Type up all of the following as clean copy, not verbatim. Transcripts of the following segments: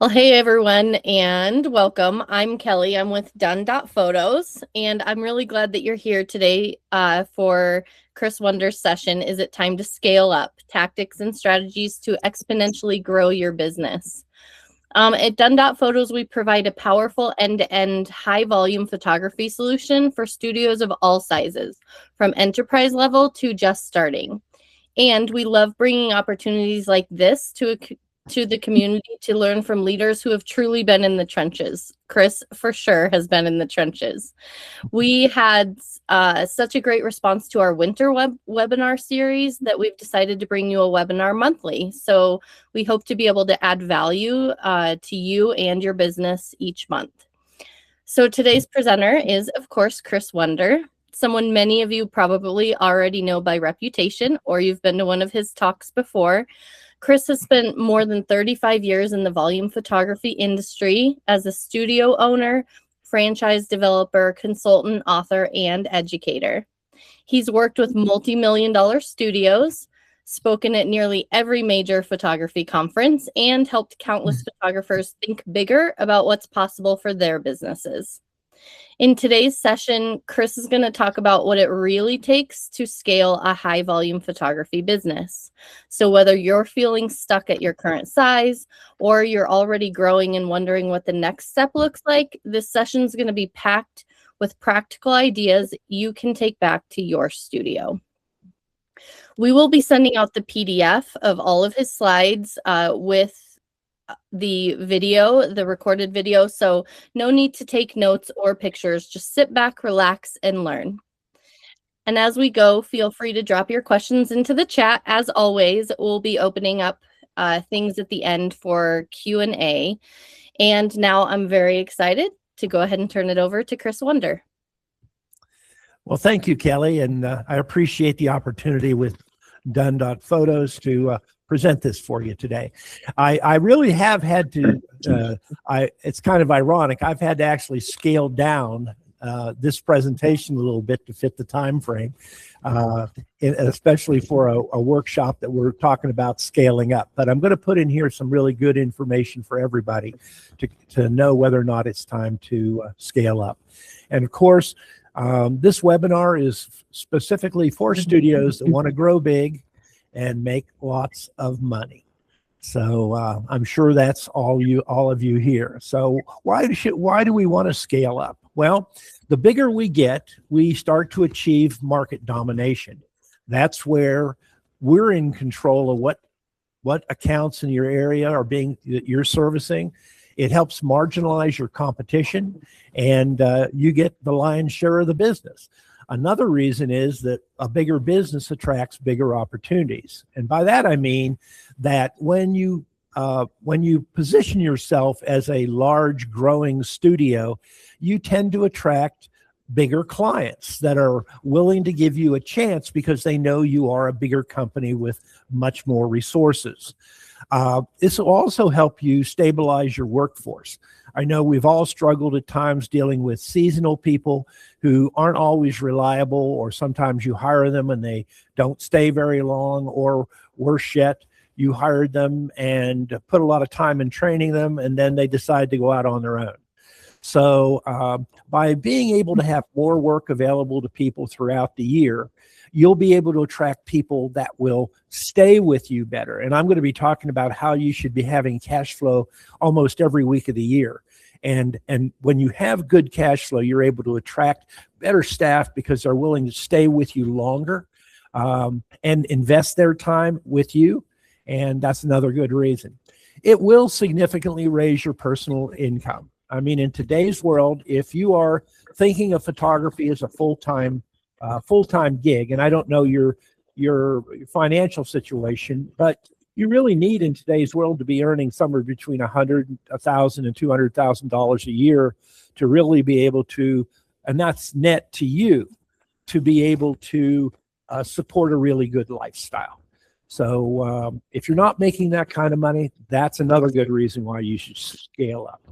Well, hey everyone, and welcome. I'm Kelly. I'm with DONE.photos, and I'm really glad that you're here today for Chris Wunder's session. Is it time to scale up? Tactics and strategies to exponentially grow your business. At DONE.photos, we provide a powerful end-to-end high-volume photography solution for studios of all sizes, from enterprise level to just starting. And we love bringing opportunities like this to the community to learn from leaders who have truly been in the trenches. Chris, for sure, has been in the trenches. We had such a great response to our winter webinar series that we've decided to bring you a webinar monthly. So we hope to be able to add value to you and your business each month. So today's presenter is, of course, Chris Wunder, someone many of you probably already know by reputation, or you've been to one of his talks before. Chris has spent more than 35 years in the volume photography industry as a studio owner, franchise developer, consultant, author, and educator. He's worked with multi-million-dollar studios, spoken at nearly every major photography conference, and helped countless photographers think bigger about what's possible for their businesses. In today's session, Chris is going to talk about what it really takes to scale a high volume photography business. So whether you're feeling stuck at your current size or you're already growing and wondering what the next step looks like, this session is going to be packed with practical ideas you can take back to your studio. We will be sending out the PDF of all of his slides with the video, the recorded video. So no need to take notes or pictures. Just sit back, relax, and learn. And as we go, feel free to drop your questions into the chat. As always, we'll be opening up things at the end for Q&A. And now I'm very excited to go ahead and turn it over to Chris Wunder. Well, thank you, Kelly. And I appreciate the opportunity with DONE.photos to present this for you today. I really have had to, it's kind of ironic, I've had to actually scale down this presentation a little bit to fit the time frame, especially for a workshop that we're talking about scaling up. But I'm going to put in here some really good information for everybody to know whether or not it's time to scale up. And of course, this webinar is specifically for studios that want to grow big and make lots of money. So I'm sure that's all of you here. So why do we want to scale up? Well, the bigger we get, we start to achieve market domination. That's where we're in control of what accounts in your area are that you're servicing. It helps marginalize your competition, and you get the lion's share of the business. Another reason is that a bigger business attracts bigger opportunities. And by that, I mean that when you position yourself as a large growing studio, you tend to attract bigger clients that are willing to give you a chance because they know you are a bigger company with much more resources. This will also help you stabilize your workforce. I know we've all struggled at times dealing with seasonal people who aren't always reliable, or sometimes you hire them and they don't stay very long, or worse yet, you hired them and put a lot of time in training them and then they decide to go out on their own. So by being able to have more work available to people throughout the year, you'll be able to attract people that will stay with you better. And I'm going to be talking about how you should be having cash flow almost every week of the year. And when you have good cash flow, you're able to attract better staff because they're willing to stay with you longer and invest their time with you. And that's another good reason. It will significantly raise your personal income. I mean, in today's world, if you are thinking of photography as a full-time gig, and I don't know your financial situation, but you really need in today's world to be earning somewhere between $100,000 and $200,000 a year to really be able to, and that's net to you, to be able to support a really good lifestyle. So if you're not making that kind of money, that's another good reason why you should scale up.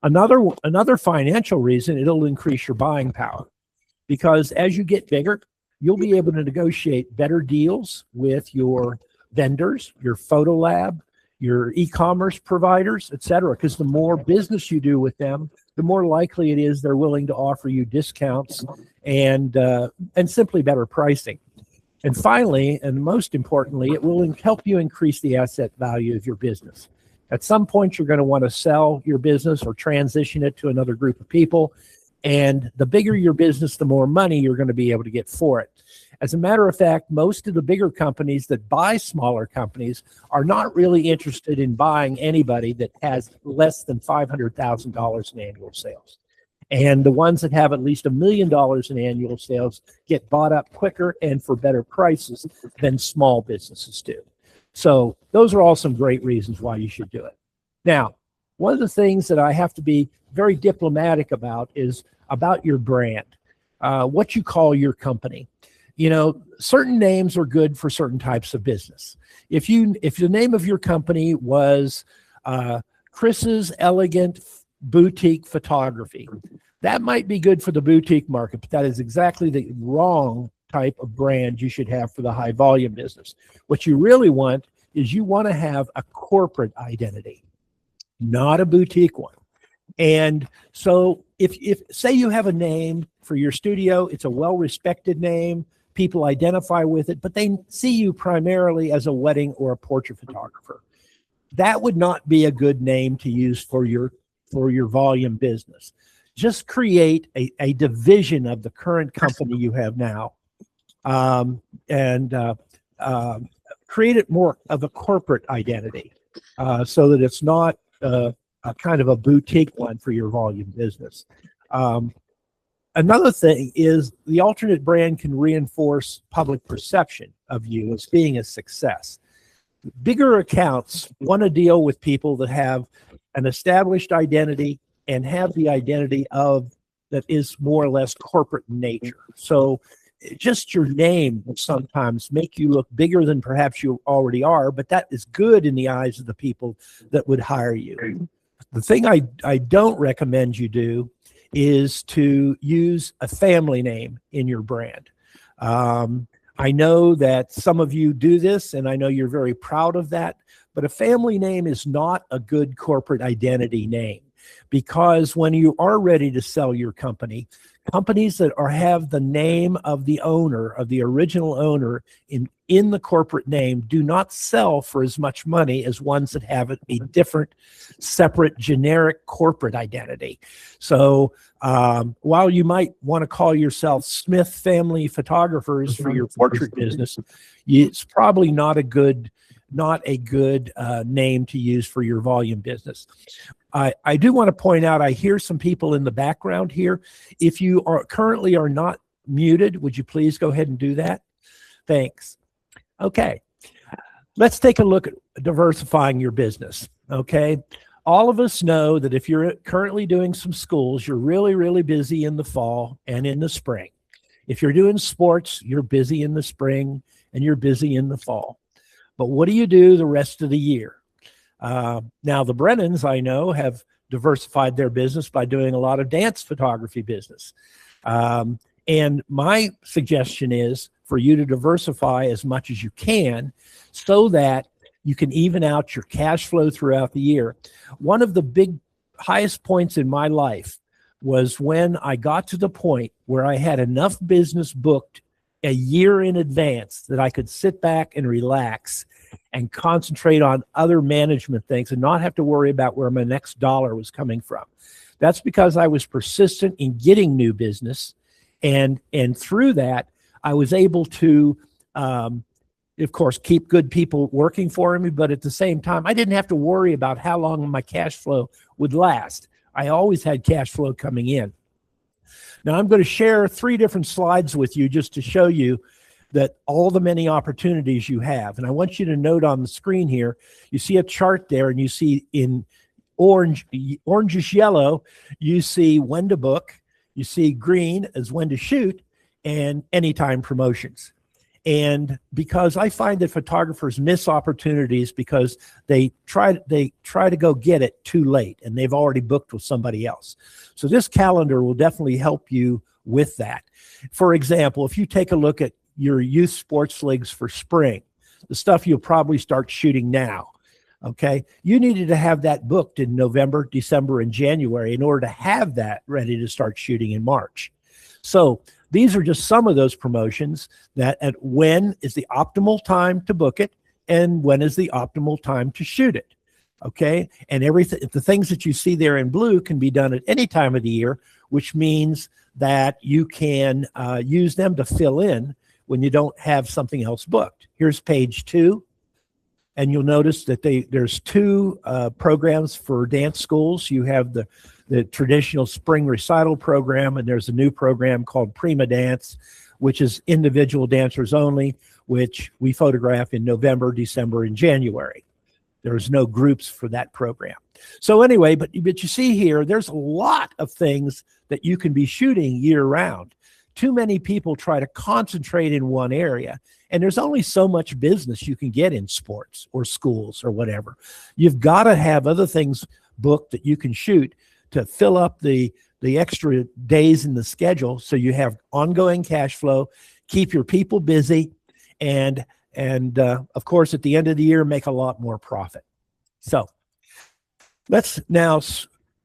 Another financial reason, it'll increase your buying power, because as you get bigger, you'll be able to negotiate better deals with your vendors, your photo lab, your e-commerce providers, etc. Because the more business you do with them, the more likely it is they're willing to offer you discounts and simply better pricing. And finally, and most importantly, it will help you increase the asset value of your business. At some point, you're going to want to sell your business or transition it to another group of people. And the bigger your business, the more money you're going to be able to get for it. As a matter of fact, most of the bigger companies that buy smaller companies are not really interested in buying anybody that has less than $500,000 in annual sales. And the ones that have at least $1 million in annual sales get bought up quicker and for better prices than small businesses do. So those are all some great reasons why you should do it. Now, one of the things that I have to be very diplomatic about is about your brand, what you call your company. You know, certain names are good for certain types of business. If the name of your company was Chris's Elegant Boutique Photography, that might be good for the boutique market, but that is exactly the wrong type of brand you should have for the high volume business. What you really want is you want to have a corporate identity, not a boutique one. And so if say you have a name for your studio, it's a well-respected name, people identify with it, but they see you primarily as a wedding or a portrait photographer. That would not be a good name to use for your volume business. Just create a division of the current company you have now, and create it more of a corporate identity, so that it's not a kind of a boutique one for your volume business. Another thing is the alternate brand can reinforce public perception of you as being a success. Bigger accounts want to deal with people that have an established identity and have the identity of that is more or less corporate in nature. So just your name will sometimes make you look bigger than perhaps you already are, but that is good in the eyes of the people that would hire you. The thing I don't recommend you do is to use a family name in your brand. I know that some of you do this, and I know you're very proud of that, but a family name is not a good corporate identity name, because when you are ready to sell your company, companies that have the name of the owner, of the original owner in the corporate name, do not sell for as much money as ones that have a different, separate, generic corporate identity. So while you might want to call yourself Smith Family Photographers for your portrait business, it's probably not a good name to use for your volume business. I do want to point out, I hear some people in the background here. If you are currently not muted, would you please go ahead and do that? Thanks. Okay, let's take a look at diversifying your business. Okay, all of us know that if you're currently doing some schools, you're really, really busy in the fall and in the spring. If you're doing sports, you're busy in the spring and you're busy in the fall. But what do you do the rest of the year? Now, the Brennans, I know, have diversified their business by doing a lot of dance photography business. And my suggestion is for you to diversify as much as you can so that you can even out your cash flow throughout the year. One of the highest points in my life was when I got to the point where I had enough business booked a year in advance that I could sit back and relax and concentrate on other management things and not have to worry about where my next dollar was coming from. That's because I was persistent in getting new business, and through that, I was able to, of course, keep good people working for me, but at the same time, I didn't have to worry about how long my cash flow would last. I always had cash flow coming in. Now, I'm going to share 3 different slides with you just to show you that all the many opportunities you have. And I want you to note on the screen here, you see a chart there, and you see in orangish yellow, you see when to book, you see green as when to shoot, and anytime promotions. And because I find that photographers miss opportunities because they try to go get it too late and they've already booked with somebody else. So this calendar will definitely help you with that. For example, if you take a look at your youth sports leagues for spring, the stuff you'll probably start shooting now. Okay. You needed to have that booked in November, December, and January in order to have that ready to start shooting in March. So these are just some of those promotions that at when is the optimal time to book it and when is the optimal time to shoot it. Okay. And everything, the things that you see there in blue can be done at any time of the year, which means that you can use them to fill in when you don't have something else booked. Here's page 2. And you'll notice that there's 2 programs for dance schools. You have the traditional spring recital program, and there's a new program called Prima Dance, which is individual dancers only, which we photograph in November, December, and January. There's no groups for that program. So anyway, but you see here, there's a lot of things that you can be shooting year round. Too many people try to concentrate in one area, and there's only so much business you can get in sports or schools or whatever. You've got to have other things booked that you can shoot to fill up the extra days in the schedule, so you have ongoing cash flow, keep your people busy, and of course, at the end of the year, make a lot more profit. So let's now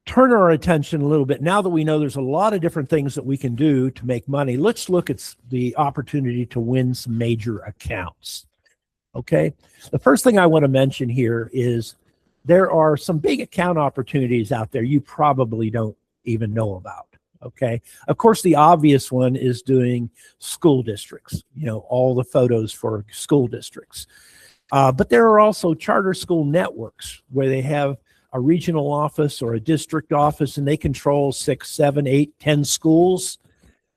turn our attention a little bit. Now that we know there's a lot of different things that we can do to make money, let's look at the opportunity to win some major accounts. Okay. The first thing I want to mention here is there are some big account opportunities out there you probably don't even know about. Okay. Of course, the obvious one is doing school districts, all the photos for school districts. But there are also charter school networks where they have a regional office or a district office, and they control 6, 7, 8, 10 schools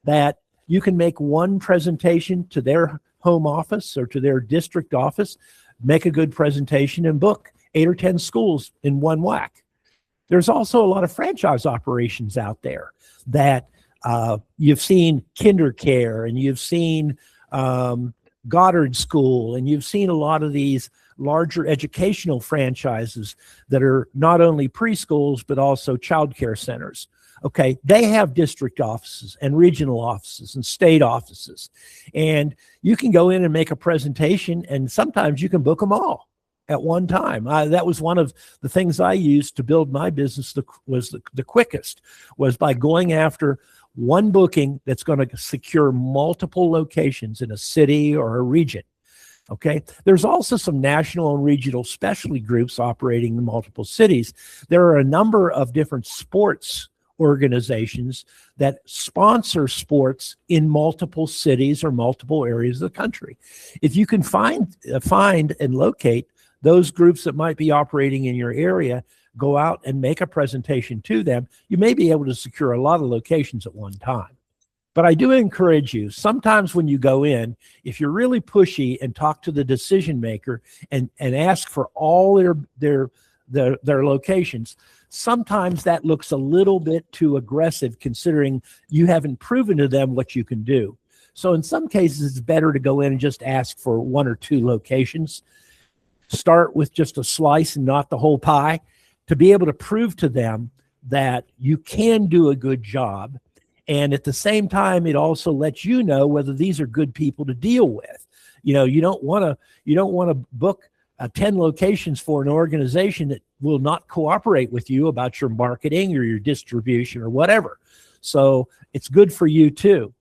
that you can make one presentation to their home office or to their district office, make a good presentation, and book 8 or 10 schools in one whack. There's also a lot of franchise operations out there that you've seen KinderCare, and you've seen Goddard School, and you've seen a lot of these larger educational franchises that are not only preschools, but also childcare centers. Okay, they have district offices and regional offices and state offices. And you can go in and make a presentation, and sometimes you can book them all at one time. That was one of the things I used to build my business the quickest, was by going after one booking that's going to secure multiple locations in a city or a region. Okay. There's also some national and regional specialty groups operating in multiple cities. There are a number of different sports organizations that sponsor sports in multiple cities or multiple areas of the country. If you can find and locate those groups that might be operating in your area, go out and make a presentation to them, you may be able to secure a lot of locations at one time. But I do encourage you, sometimes when you go in, if you're really pushy and talk to the decision maker and ask for all their locations, sometimes that looks a little bit too aggressive, considering you haven't proven to them what you can do. So in some cases, it's better to go in and just ask for 1 or 2 locations. Start with just a slice and not the whole pie, to be able to prove to them that you can do a good job. And at the same time, it also lets you know whether these are good people to deal with. You don't want to book 10 locations for an organization that will not cooperate with you about your marketing or your distribution or whatever. So it's good for you too.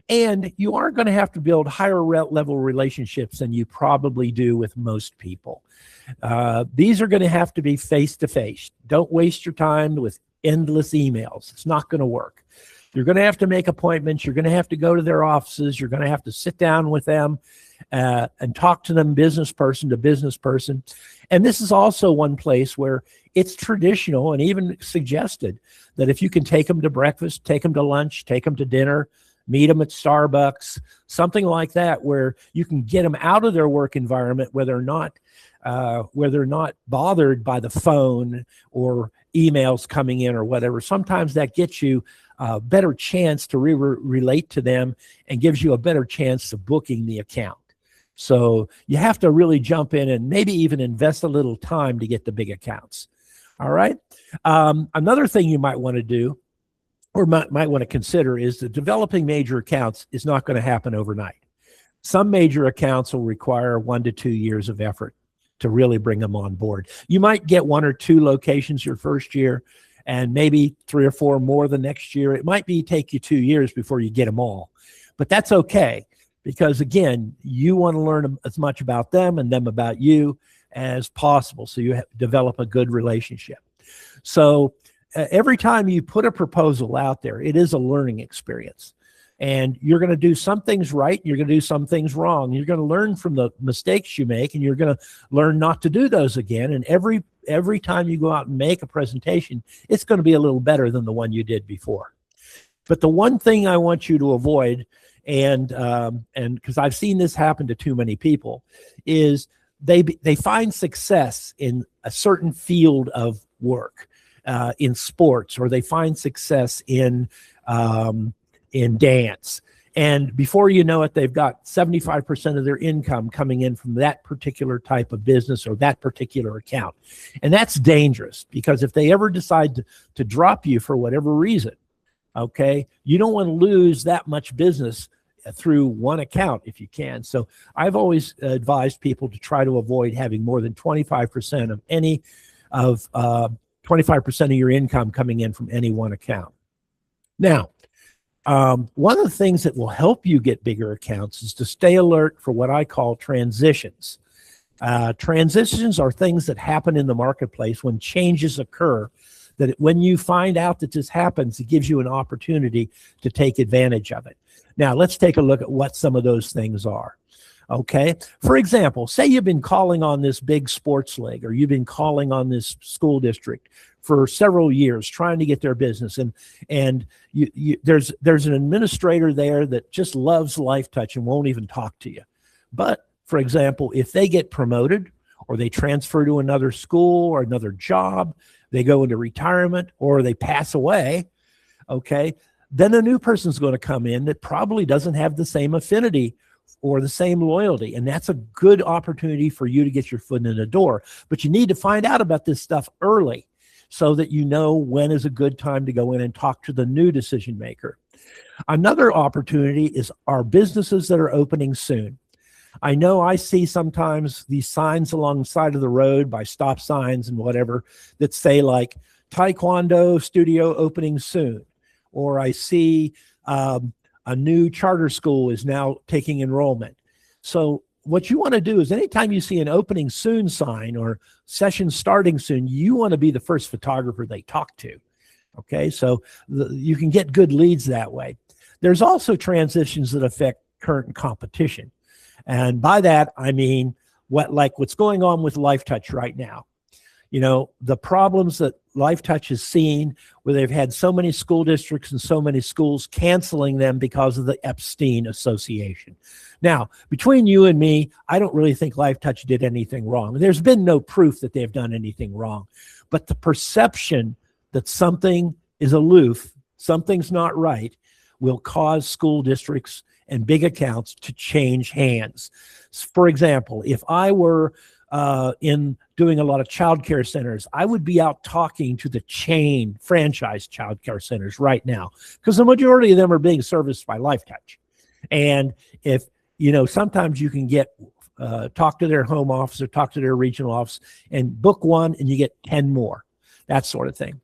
And you are going to have to build higher level relationships than you probably do with most people. These are going to have to be face-to-face. Don't waste your time with endless emails. It's not going to work. You're going to have to make appointments. You're going to have to go to their offices. You're going to have to sit down with them and talk to them business person to business person. And this is also one place where it's traditional and even suggested that if you can take them to breakfast, take them to lunch, take them to dinner, meet them at Starbucks, something like that, where you can get them out of their work environment where they're not bothered by the phone or emails coming in or whatever. Sometimes that gets you a better chance to relate to them and gives you a better chance of booking the account. So you have to really jump in and maybe even invest a little time to get the big accounts. All right. Another thing you might want to do or might want to consider is that developing major accounts is not going to happen overnight. Some major accounts will require 1 to 2 years of effort. to really bring them on board. You might get 1 or 2 locations your first year, and maybe 3 or 4 more the next year. It might take you 2 years before you get them all, but that's okay, because again, you want to learn as much about them and them about you as possible, so you develop a good relationship. So every time you put a proposal out there, it is a learning experience. And you're going to do some things right, you're going to do some things wrong. You're going to learn from the mistakes you make, and you're going to learn not to do those again. And every time you go out and make a presentation, it's going to be a little better than the one you did before. But the one thing I want you to avoid, and because I've seen this happen to too many people, is they find success in a certain field of work, in sports, or they find success in dance. And before you know it, they've got 75% of their income coming in from that particular type of business or that particular account. And that's dangerous, because if they ever decide to drop you for whatever reason, okay, you don't want to lose that much business through one account if you can. So I've always advised people to try to avoid having more than 25% of 25% of your income coming in from any one account. Now, one of the things that will help you get bigger accounts is to stay alert for what I call transitions. Transitions are things that happen in the marketplace when changes occur, that when you find out that this happens, it gives you an opportunity to take advantage of it. Now, let's take a look at what some of those things are. Okay. For example, say you've been calling on this big sports league, or you've been calling on this school district for several years trying to get their business, and there's an administrator there that just loves LifeTouch and won't even talk to you. But for example, if they get promoted, or they transfer to another school or another job, they go into retirement, or they pass away, okay, then a new person's going to come in that probably doesn't have the same affinity or the same loyalty. And that's a good opportunity for you to get your foot in the door. But you need to find out about this stuff early, so that you know when is a good time to go in and talk to the new decision maker. Another opportunity is our businesses that are opening soon. I know I see sometimes these signs along the side of the road by stop signs and whatever that say like Taekwondo studio opening soon. Or I see a new charter school is now taking enrollment. So what you want to do is anytime you see an opening soon sign or session starting soon, you want to be the first photographer they talk to. Okay, so you can get good leads that way. There's also transitions that affect current competition. And by that, I mean what's going on with LifeTouch right now. You know, the problems that LifeTouch has seen, where they've had so many school districts and so many schools canceling them because of the Epstein Association. Now, between you and me, I don't really think LifeTouch did anything wrong. There's been no proof that they've done anything wrong. But the perception that something is aloof, something's not right, will cause school districts and big accounts to change hands. For example, if I were in doing a lot of child care centers, I would be out talking to the chain franchise child care centers right now, because the majority of them are being serviced by LifeTouch. And if, you know, sometimes you can get, talk to their home office or talk to their regional office and book one and you get 10 more, that sort of thing.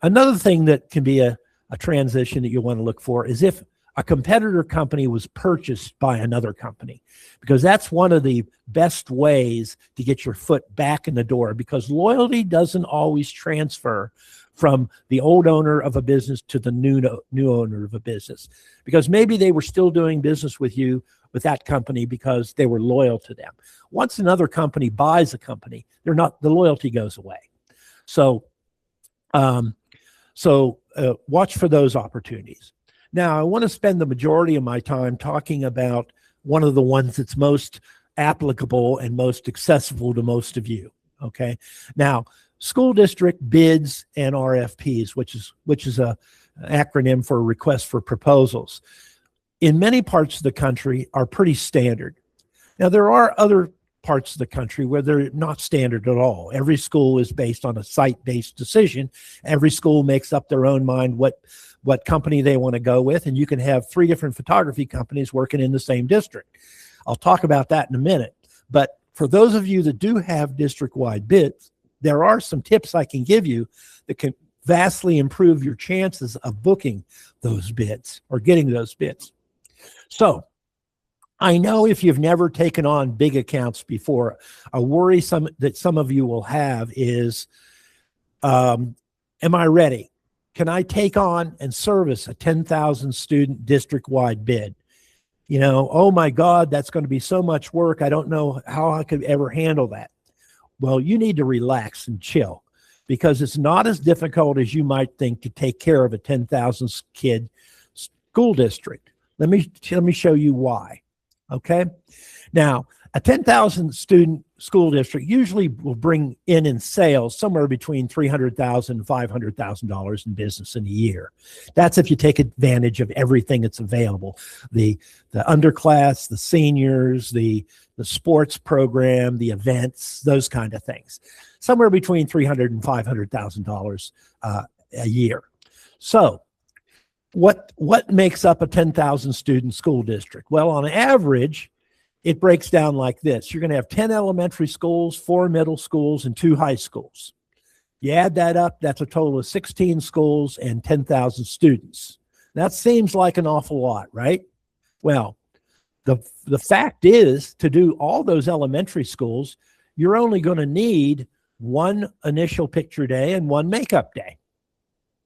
Another thing that can be a transition that you want to look for is if a competitor company was purchased by another company, because that's one of the best ways to get your foot back in the door, because loyalty doesn't always transfer from the old owner of a business to the new owner of a business, because maybe they were still doing business with you, with that company, because they were loyal to them. Once another company buys a company, the loyalty goes away. So watch for those opportunities. Now, I want to spend the majority of my time talking about one of the ones that's most applicable and most accessible to most of you. Okay. Now, school district bids and RFPs, which is an acronym for request for proposals, in many parts of the country are pretty standard. Now, there are other parts of the country where they're not standard at all. Every school is based on a site-based decision. Every school makes up their own mind what company they want to go with, and you can have 3 different photography companies working in the same district. I'll talk about that in a minute. But for those of you that do have district-wide bids, there are some tips I can give you that can vastly improve your chances of booking those bids or getting those bids. So I know if you've never taken on big accounts before, a worry that some of you will have is, am I ready? Can I take on and service a 10,000 student district-wide bid? You know, oh my God, that's going to be so much work. I don't know how I could ever handle that. Well, you need to relax and chill, because it's not as difficult as you might think to take care of a 10,000 kid school district. Let me show you why. Okay. Now, a 10,000 student school district usually will bring in sales somewhere between $300,000 and $500,000 in business in a year. That's if you take advantage of everything that's available. The underclass, the seniors, the sports program, the events, those kind of things. Somewhere between $300,000 and $500,000 a year. So what makes up a 10,000 student school district? Well, on average, it breaks down like this. You're going to have 10 elementary schools, 4 middle schools, and 2 high schools. You add that up, that's a total of 16 schools and 10,000 students. That seems like an awful lot, right? Well, the fact is, to do all those elementary schools, you're only going to need 1 initial picture day and 1 makeup day.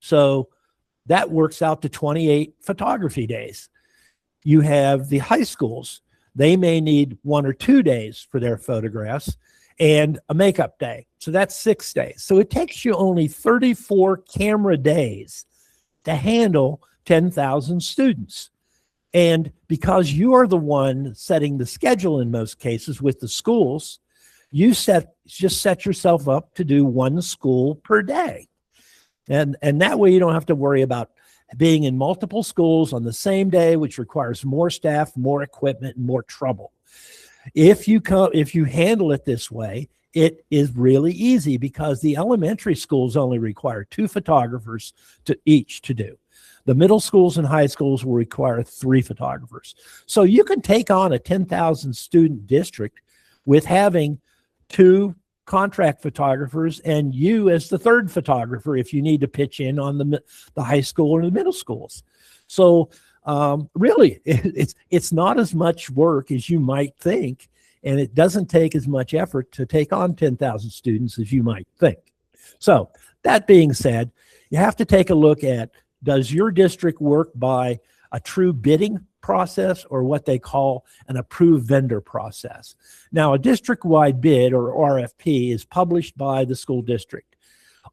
So that works out to 28 photography days. You have the high schools. They may need 1 or 2 days for their photographs and a makeup day. So that's 6 days. So it takes you only 34 camera days to handle 10,000 students. And because you are the one setting the schedule in most cases with the schools, you just set yourself up to do 1 school per day. And that way you don't have to worry about being in multiple schools on the same day, which requires more staff, more equipment, and more trouble. If you handle it this way, it is really easy, because the elementary schools only require 2 photographers each to do. The middle schools and high schools will require 3 photographers. So you can take on a 10,000 student district with having 2 contract photographers and you as the 3rd photographer if you need to pitch in on the high school or the middle schools. So really, it's not as much work as you might think, and it doesn't take as much effort to take on 10,000 students as you might think. So that being said, you have to take a look at, does your district work by a true bidding process or what they call an approved vendor process? Now, a district-wide bid, or RFP, is published by the school district.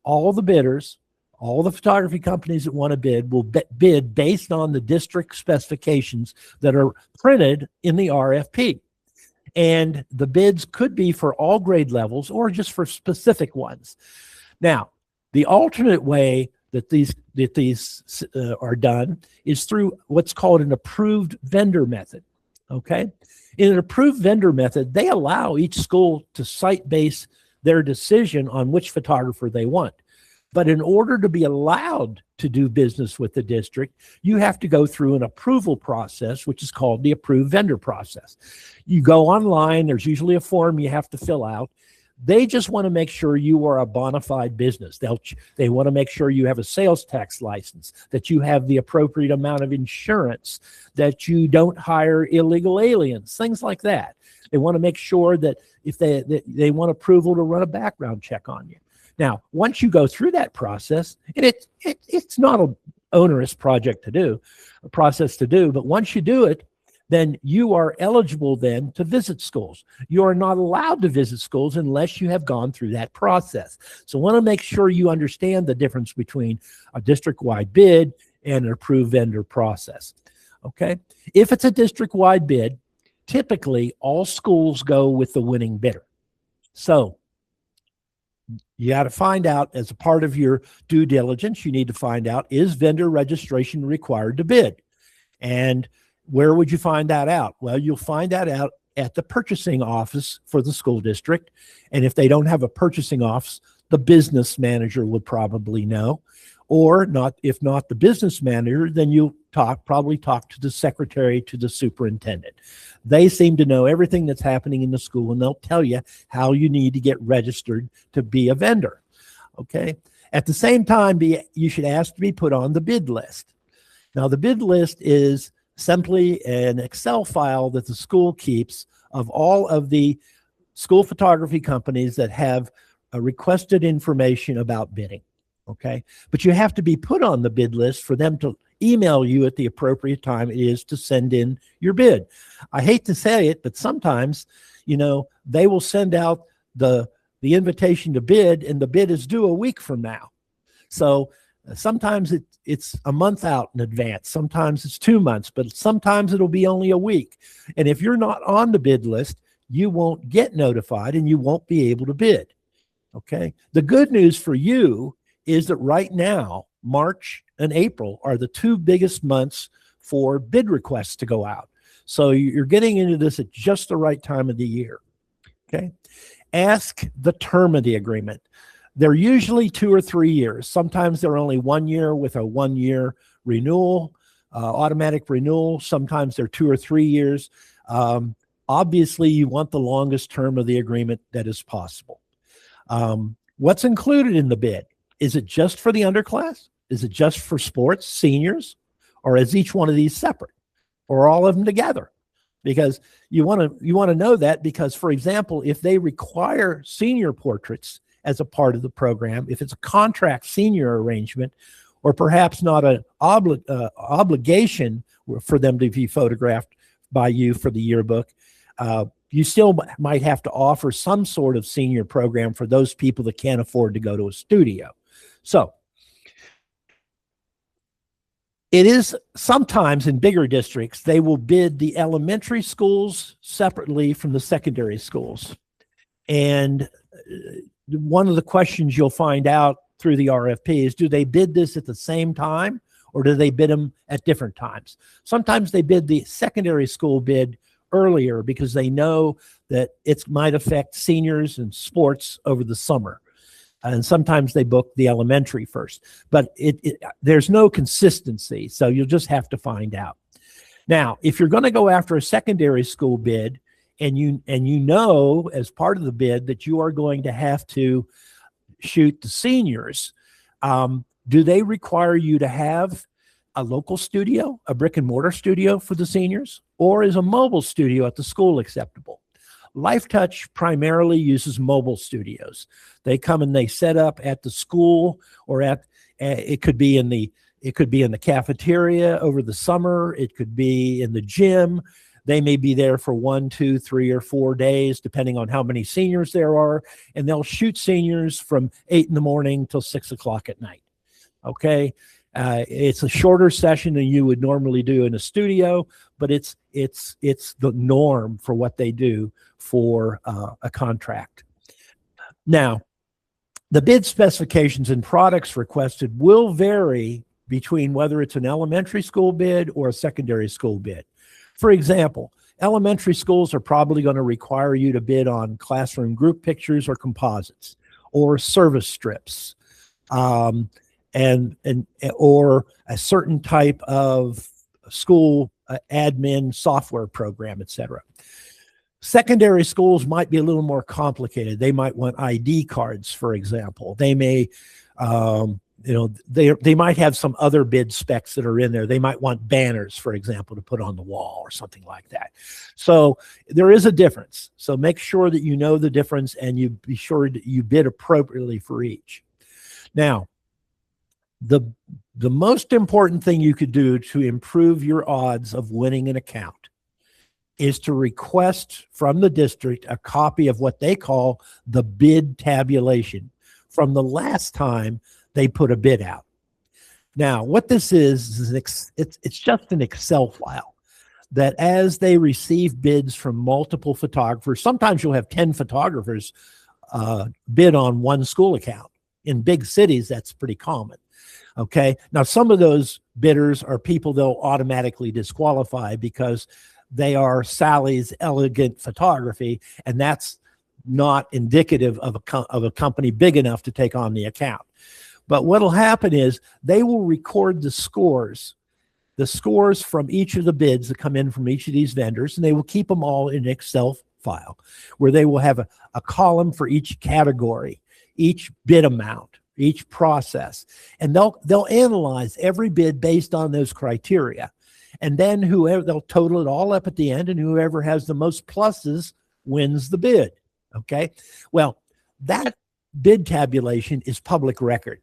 All the bidders, all the photography companies that want to bid will bid based on the district specifications that are printed in the RFP. And the bids could be for all grade levels or just for specific ones. Now, the alternate way that these are done is through what's called an approved vendor method. Okay, in an approved vendor method, they allow each school to site base their decision on which photographer they want. But in order to be allowed to do business with the district, you have to go through an approval process, which is called the approved vendor process. You go online, there's usually a form you have to fill out. They just want to make sure you are a bona fide business. They want to make sure you have a sales tax license, that you have the appropriate amount of insurance, that you don't hire illegal aliens, things like that. They want to make sure that if they want approval to run a background check on you. Now, once you go through that process, and it's not an onerous process to do, but once you do it, then you are eligible then to visit schools. You are not allowed to visit schools unless you have gone through that process. So I want to make sure you understand the difference between a district-wide bid and an approved vendor process. Okay? If it's a district-wide bid, typically all schools go with the winning bidder. So you got to find out, as a part of your due diligence, you need to find out, is vendor registration required to bid? And where would you find that out? Well, you'll find that out at the purchasing office for the school district. And if they don't have a purchasing office, the business manager would probably know. Or not, if not the business manager, then you'll probably talk to the secretary, to the superintendent. They seem to know everything that's happening in the school, and they'll tell you how you need to get registered to be a vendor. Okay. At the same time, you should ask to be put on the bid list. Now, the bid list is simply an Excel file that the school keeps of all of the school photography companies that have requested information about bidding. Okay. But you have to be put on the bid list for them to email you at the appropriate time it is to send in your bid. I hate to say it, but sometimes, they will send out the invitation to bid, and the bid is due a week from now. So sometimes it's a month out in advance. Sometimes it's 2 months, but sometimes it'll be only a week. And if you're not on the bid list, you won't get notified and you won't be able to bid. Okay. The good news for you is that right now, March and April are the two biggest months for bid requests to go out. So you're getting into this at just the right time of the year. Okay. Ask the term of the agreement. They're usually 2 or 3 years. Sometimes they're only 1 year with a 1-year renewal, automatic renewal. Sometimes they're 2 or 3 years. Obviously, you want the longest term of the agreement that is possible. What's included in the bid? Is it just for the underclass? Is it just for sports, seniors? Or is each one of these separate? Or all of them together? Because you want to know that, because, for example, if they require senior portraits as a part of the program, if it's a contract senior arrangement, or perhaps not an obligation for them to be photographed by you for the yearbook, you still might have to offer some sort of senior program for those people that can't afford to go to a studio. So it is sometimes in bigger districts, they will bid the elementary schools separately from the secondary schools. And one of the questions you'll find out through the RFP is, do they bid this at the same time, or do they bid them at different times? Sometimes they bid the secondary school bid earlier because they know that it might affect seniors and sports over the summer. And sometimes they book the elementary first, but there's no consistency. So you'll just have to find out. Now, if you're going to go after a secondary school bid, and you know as part of the bid that you are going to have to shoot the seniors, do they require you to have a local studio, a brick and mortar studio for the seniors, or is a mobile studio at the school acceptable? LifeTouch primarily uses mobile studios. They come and they set up at the school, or it could be in the cafeteria over the summer. It could be in the gym. They may be there for 1, 2, 3, or 4 days, depending on how many seniors there are. And they'll shoot seniors from 8 in the morning till 6 o'clock at night. Okay. It's a shorter session than you would normally do in a studio, but it's the norm for what they do for a contract. Now, the bid specifications and products requested will vary between whether it's an elementary school bid or a secondary school bid. For example, elementary schools are probably going to require you to bid on classroom group pictures or composites or service strips, or a certain type of school admin software program, etc. Secondary schools might be a little more complicated. They might want ID cards, for example. They may, they might have some other bid specs that are in there. They might want banners, for example, to put on the wall or something like that. So there is a difference. So make sure that you know the difference, and you be sure that you bid appropriately for each. Now, the most important thing you could do to improve your odds of winning an account is to request from the district a copy of what they call the bid tabulation from the last time they put a bid out. Now, what this is it's just an Excel file that, as they receive bids from multiple photographers, sometimes you'll have 10 photographers bid on one school account. In big cities, that's pretty common. Okay. Now, some of those bidders are people they'll automatically disqualify because they are Sally's Elegant Photography, and that's not indicative of a company big enough to take on the account. But what will happen is they will record the scores the scores from each of the bids that come in from each of these vendors, and they will keep them all in an Excel file where they will have a column for each category, each bid amount, each process, and they'll analyze every bid based on those criteria. And then they'll total it all up at the end, and whoever has the most pluses wins the bid. Okay. Well, that bid tabulation is public record,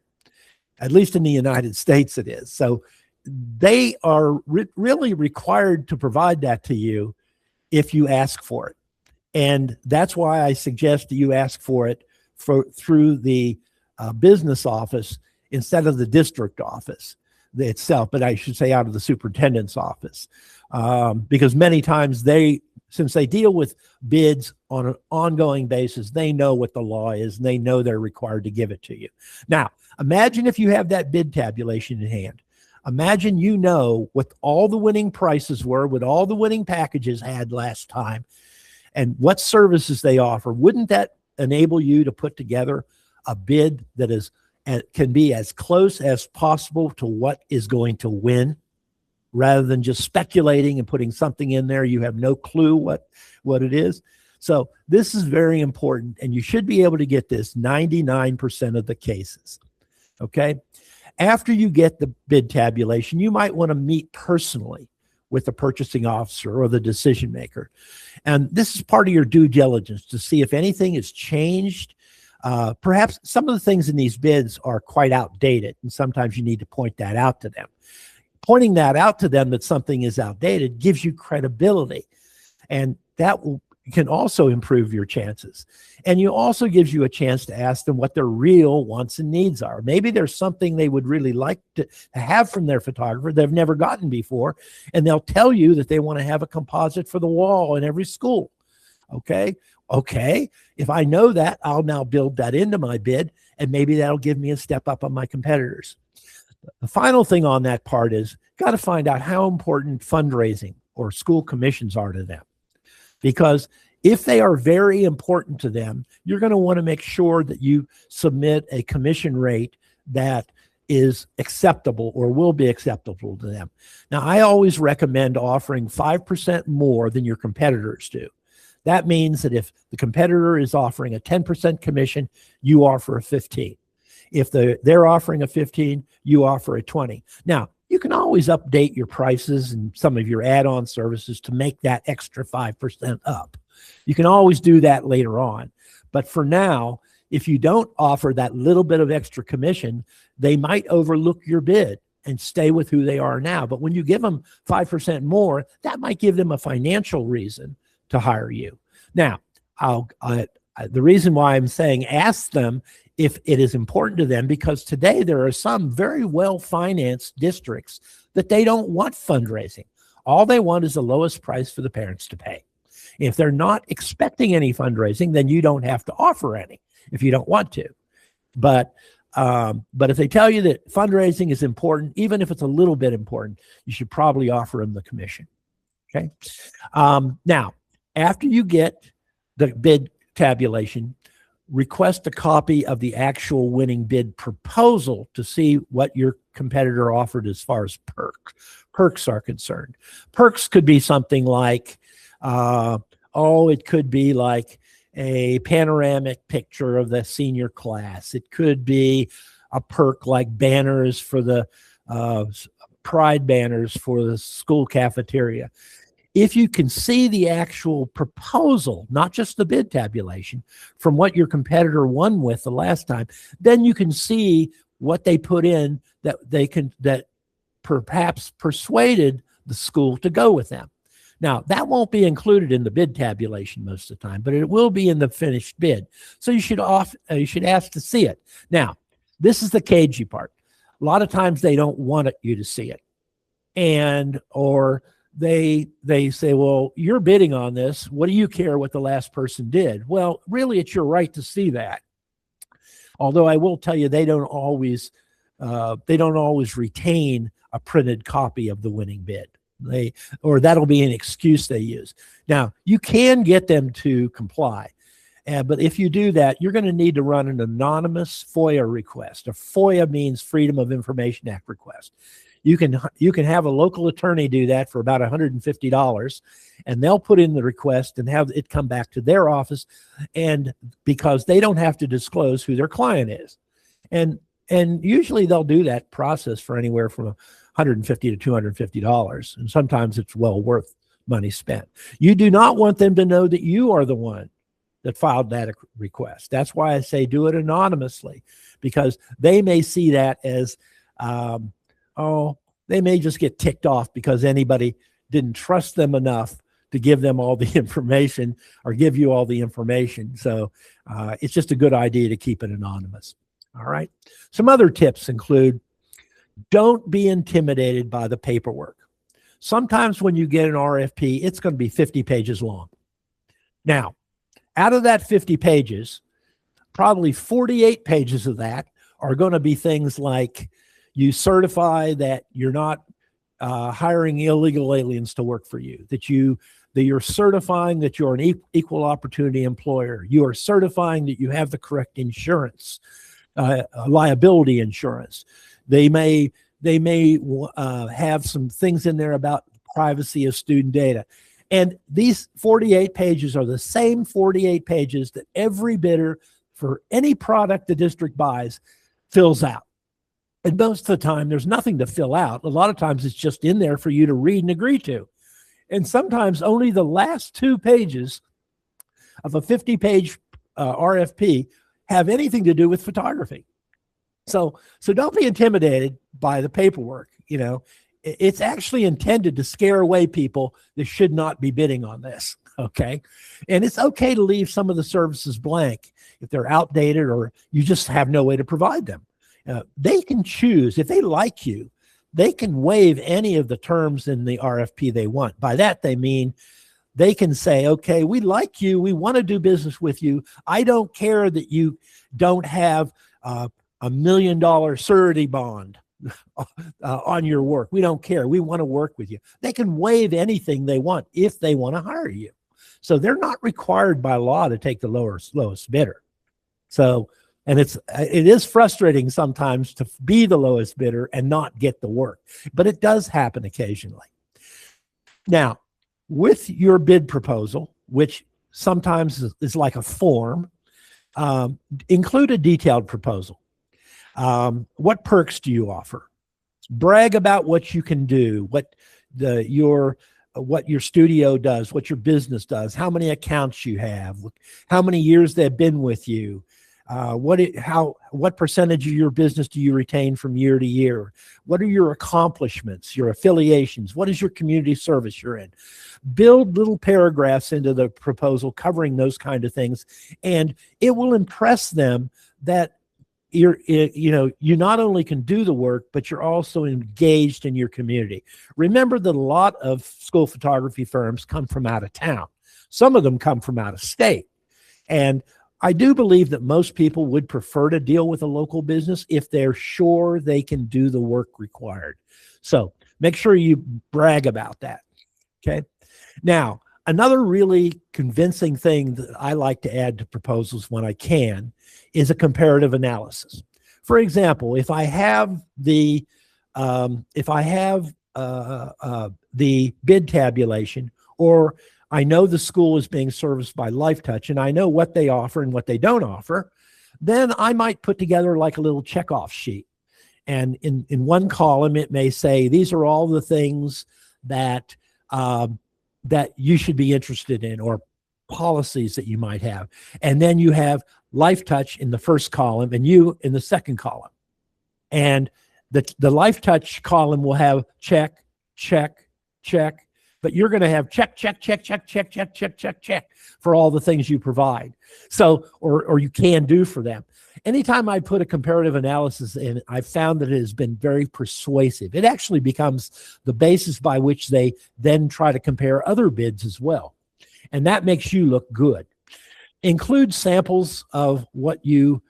at least in the United States it is. So they are really required to provide that to you if you ask for it. And that's why I suggest that you ask for it through the business office instead of the district office itself, but I should say out of the superintendent's office, because many times since they deal with bids on an ongoing basis, they know what the law is and they know they're required to give it to you. Now, imagine if you have that bid tabulation in hand. Imagine you know what all the winning prices were, what all the winning packages had last time, and what services they offer. Wouldn't that enable you to put together a bid that can be as close as possible to what is going to win, rather than just speculating and putting something in there you have no clue what it is? So this is very important, and you should be able to get this 99% of the cases. Okay. After you get the bid tabulation, you might want to meet personally with the purchasing officer or the decision maker. And this is part of your due diligence to see if anything has changed. Perhaps some of the things in these bids are quite outdated, and sometimes you need to point that out to them. Pointing that out to them that something is outdated gives you credibility, and that can also improve your chances. And you also gives you a chance to ask them what their real wants and needs are. Maybe there's something they would really like to have from their photographer they've never gotten before, and they'll tell you that they want to have a composite for the wall in every school. Okay, if I know that, I'll now build that into my bid, and maybe that'll give me a step up on my competitors. The final thing on that part is got to find out how important fundraising or school commissions are to them. Because if they are very important to them, you're going to want to make sure that you submit a commission rate that is acceptable or will be acceptable to them. Now, I always recommend offering 5% more than your competitors do. That means that if the competitor is offering a 10% commission, you offer a 15. If they're offering a 15, you offer a 20. Now, you can always update your prices and some of your add-on services to make that extra 5% up. You can always do that later on. But for now, if you don't offer that little bit of extra commission, they might overlook your bid and stay with who they are now. But when you give them 5% more, that might give them a financial reason to hire you. Now, the reason why I'm saying ask them if it is important to them, because today there are some very well-financed districts that they don't want fundraising. All they want is the lowest price for the parents to pay. If they're not expecting any fundraising, then you don't have to offer any if you don't want to. But if they tell you that fundraising is important, even if it's a little bit important, you should probably offer them the commission. Okay. Now, after you get the bid tabulation, request a copy of the actual winning bid proposal to see what your competitor offered as far as perks are concerned. Perks could be something like, it could be like a panoramic picture of the senior class. It could be a perk like banners for the pride banners for the school cafeteria. If you can see the actual proposal, not just the bid tabulation, from what your competitor won with the last time, then you can see what they put in that perhaps persuaded the school to go with them. Now, that won't be included in the bid tabulation most of the time, but it will be in the finished bid. So you should ask to see it. Now, this is the cagey part. A lot of times they don't want you to see it, or they say, well, you're bidding on this. What do you care what the last person did? Well, really, it's your right to see that. Although I will tell you, they don't always retain a printed copy of the winning bid. Or that'll be an excuse they use. Now, you can get them to comply. But if you do that, you're going to need to run an anonymous FOIA request. A FOIA means Freedom of Information Act request. You can have a local attorney do that for about $150, and they'll put in the request and have it come back to their office, and because they don't have to disclose who their client is. And usually they'll do that process for anywhere from $150 to $250, and sometimes it's well worth money spent. You do not want them to know that you are the one that filed that request. That's why I say do it anonymously, because they may see that as, they may just get ticked off because anybody didn't trust them enough to give them all the information or give you all the information. So it's just a good idea to keep it anonymous. All right. Some other tips include, don't be intimidated by the paperwork. Sometimes when you get an RFP, it's going to be 50 pages long. Now, out of that 50 pages, probably 48 pages of that are going to be things like you certify that you're not hiring illegal aliens to work for you, that you're certifying that you're an equal opportunity employer. You are certifying that you have the correct insurance, liability insurance. They may have some things in there about privacy of student data. And these 48 pages are the same 48 pages that every bidder for any product the district buys fills out. And most of the time, there's nothing to fill out. A lot of times it's just in there for you to read and agree to. And sometimes only the last 2 pages of a 50-page RFP have anything to do with photography. So don't be intimidated by the paperwork. You know, it's actually intended to scare away people that should not be bidding on this. Okay. And it's okay to leave some of the services blank if they're outdated or you just have no way to provide them. They can choose, if they like you, they can waive any of the terms in the RFP they want. By that, they mean they can say, okay, we like you. We want to do business with you. I don't care that you don't have $1 million surety bond on your work. We don't care. We want to work with you. They can waive anything they want if they want to hire you. So they're not required by law to take the lowest bidder. So, and it is frustrating sometimes to be the lowest bidder and not get the work, but it does happen occasionally. Now, with your bid proposal, which sometimes is like a form, include a detailed proposal. What perks do you offer? Brag about what you can do, what your studio does, what your business does, how many accounts you have, how many years they've been with you, what percentage of your business do you retain from year to year? What are your accomplishments, your affiliations? What is your community service you're in? Build little paragraphs into the proposal covering those kind of things, and it will impress them that you not only can do the work, but you're also engaged in your community. Remember that a lot of school photography firms come from out of town. Some of them come from out of state. And I do believe that most people would prefer to deal with a local business if they're sure they can do the work required. So make sure you brag about that. Okay. Now, another really convincing thing that I like to add to proposals when I can is a comparative analysis. For example, if I have the bid tabulation, or I know the school is being serviced by LifeTouch and I know what they offer and what they don't offer, then I might put together like a little checkoff sheet. And in one column, it may say, these are all the things that you should be interested in, or policies that you might have. And then you have LifeTouch in the first column and you in the second column. And the LifeTouch column will have check, check, check, but you're going to have check, check, check, check, check, check, check, check, check for all the things you provide. So, or you can do for them. Anytime I put a comparative analysis in, I've found that it has been very persuasive. It actually becomes the basis by which they then try to compare other bids as well. And that makes you look good. Include samples of what you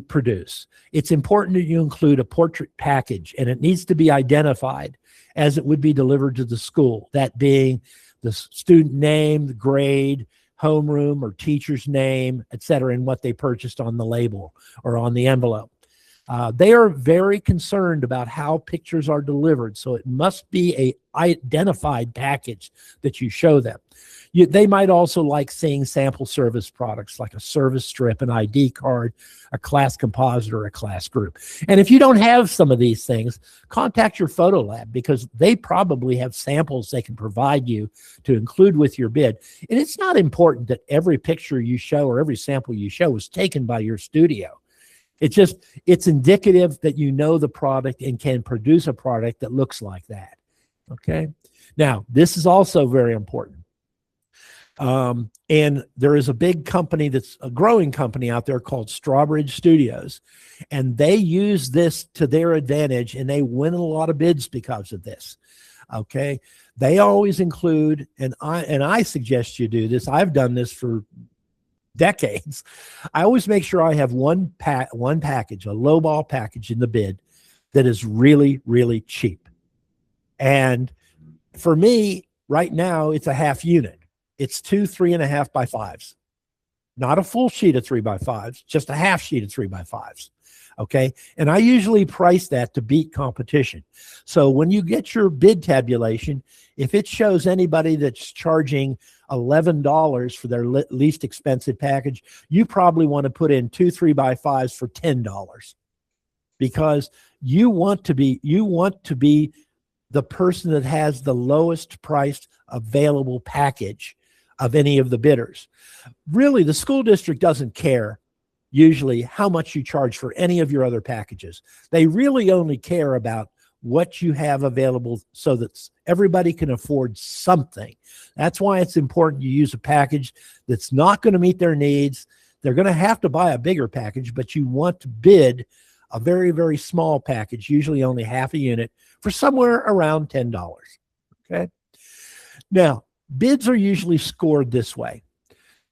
produce. It's important that you include a portrait package, and it needs to be identified as it would be delivered to the school, that being the student name, the grade, homeroom or teacher's name, et cetera, and what they purchased on the label or on the envelope. They are very concerned about how pictures are delivered, so it must be a identified package that you show them. They might also like seeing sample service products like a service strip, an ID card, a class composite, or a class group. And if you don't have some of these things, contact your photo lab, because they probably have samples they can provide you to include with your bid. And it's not important that every picture you show or every sample you show is taken by your studio. It's indicative that you know the product and can produce a product that looks like that. Okay. Now, this is also very important. And there is a big company that's a growing company out there called Strawbridge Studios, and they use this to their advantage, and they win a lot of bids because of this. Okay. They always include, and I suggest you do this. I've done this for decades. I always make sure I have one package, a lowball package in the bid that is really, really cheap. And for me, right now, it's a half unit. It's 2 3.5 by 5s, not a full sheet of 3 by 5s, just a half sheet of 3 by 5s. Okay. And I usually price that to beat competition. So when you get your bid tabulation, if it shows anybody that's charging $11 for their least expensive package, you probably want to put in 2 3 by 5s for $10, because you want to be the person that has the lowest priced available package of any of the bidders. Really, the school district doesn't care usually how much you charge for any of your other packages. They really only care about what you have available so that everybody can afford something. That's why it's important you use a package that's not going to meet their needs. They're going to have to buy a bigger package, but you want to bid a very, very small package, usually only half a unit, for somewhere around $10. Okay. Now, bids are usually scored this way.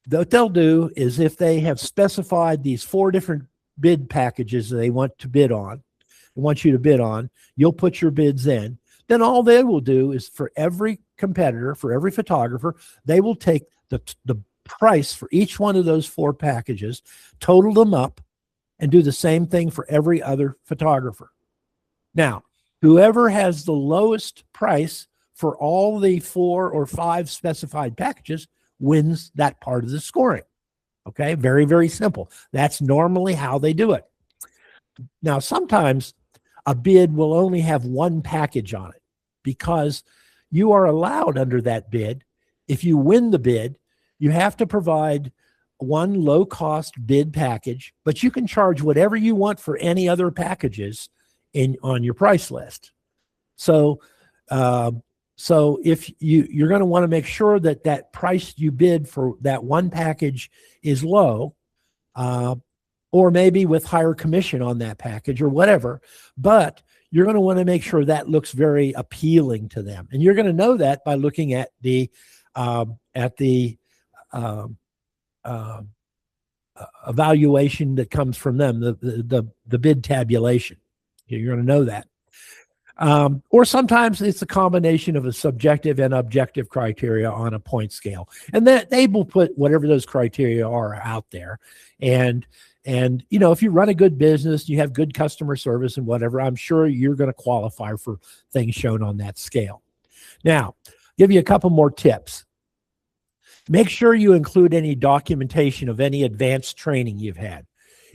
What they'll do is, if they have specified these 4 different bid packages that they want to bid on, want you to bid on, you'll put your bids in. Then all they will do is, for every competitor, for every photographer, they will take the price for each one of those 4 packages, total them up, and do the same thing for every other photographer. Now, whoever has the lowest price for all the 4 or 5 specified packages wins that part of the scoring. Okay, very, very simple. That's normally how they do it. Now, sometimes a bid will only have one package on it, because you are allowed under that bid, if you win the bid, you have to provide one low-cost bid package, but you can charge whatever you want for any other packages on your price list. So if you're going to want to make sure that that price you bid for that one package is low, or maybe with higher commission on that package or whatever, but you're going to want to make sure that looks very appealing to them. And you're going to know that by looking at the evaluation that comes from them, the bid tabulation. You're going to know that. Or sometimes it's a combination of a subjective and objective criteria on a point scale, and that they will put whatever those criteria are out there. And if you run a good business, you have good customer service and whatever, I'm sure you're going to qualify for things shown on that scale. Now, give you a couple more tips. Make sure you include any documentation of any advanced training you've had.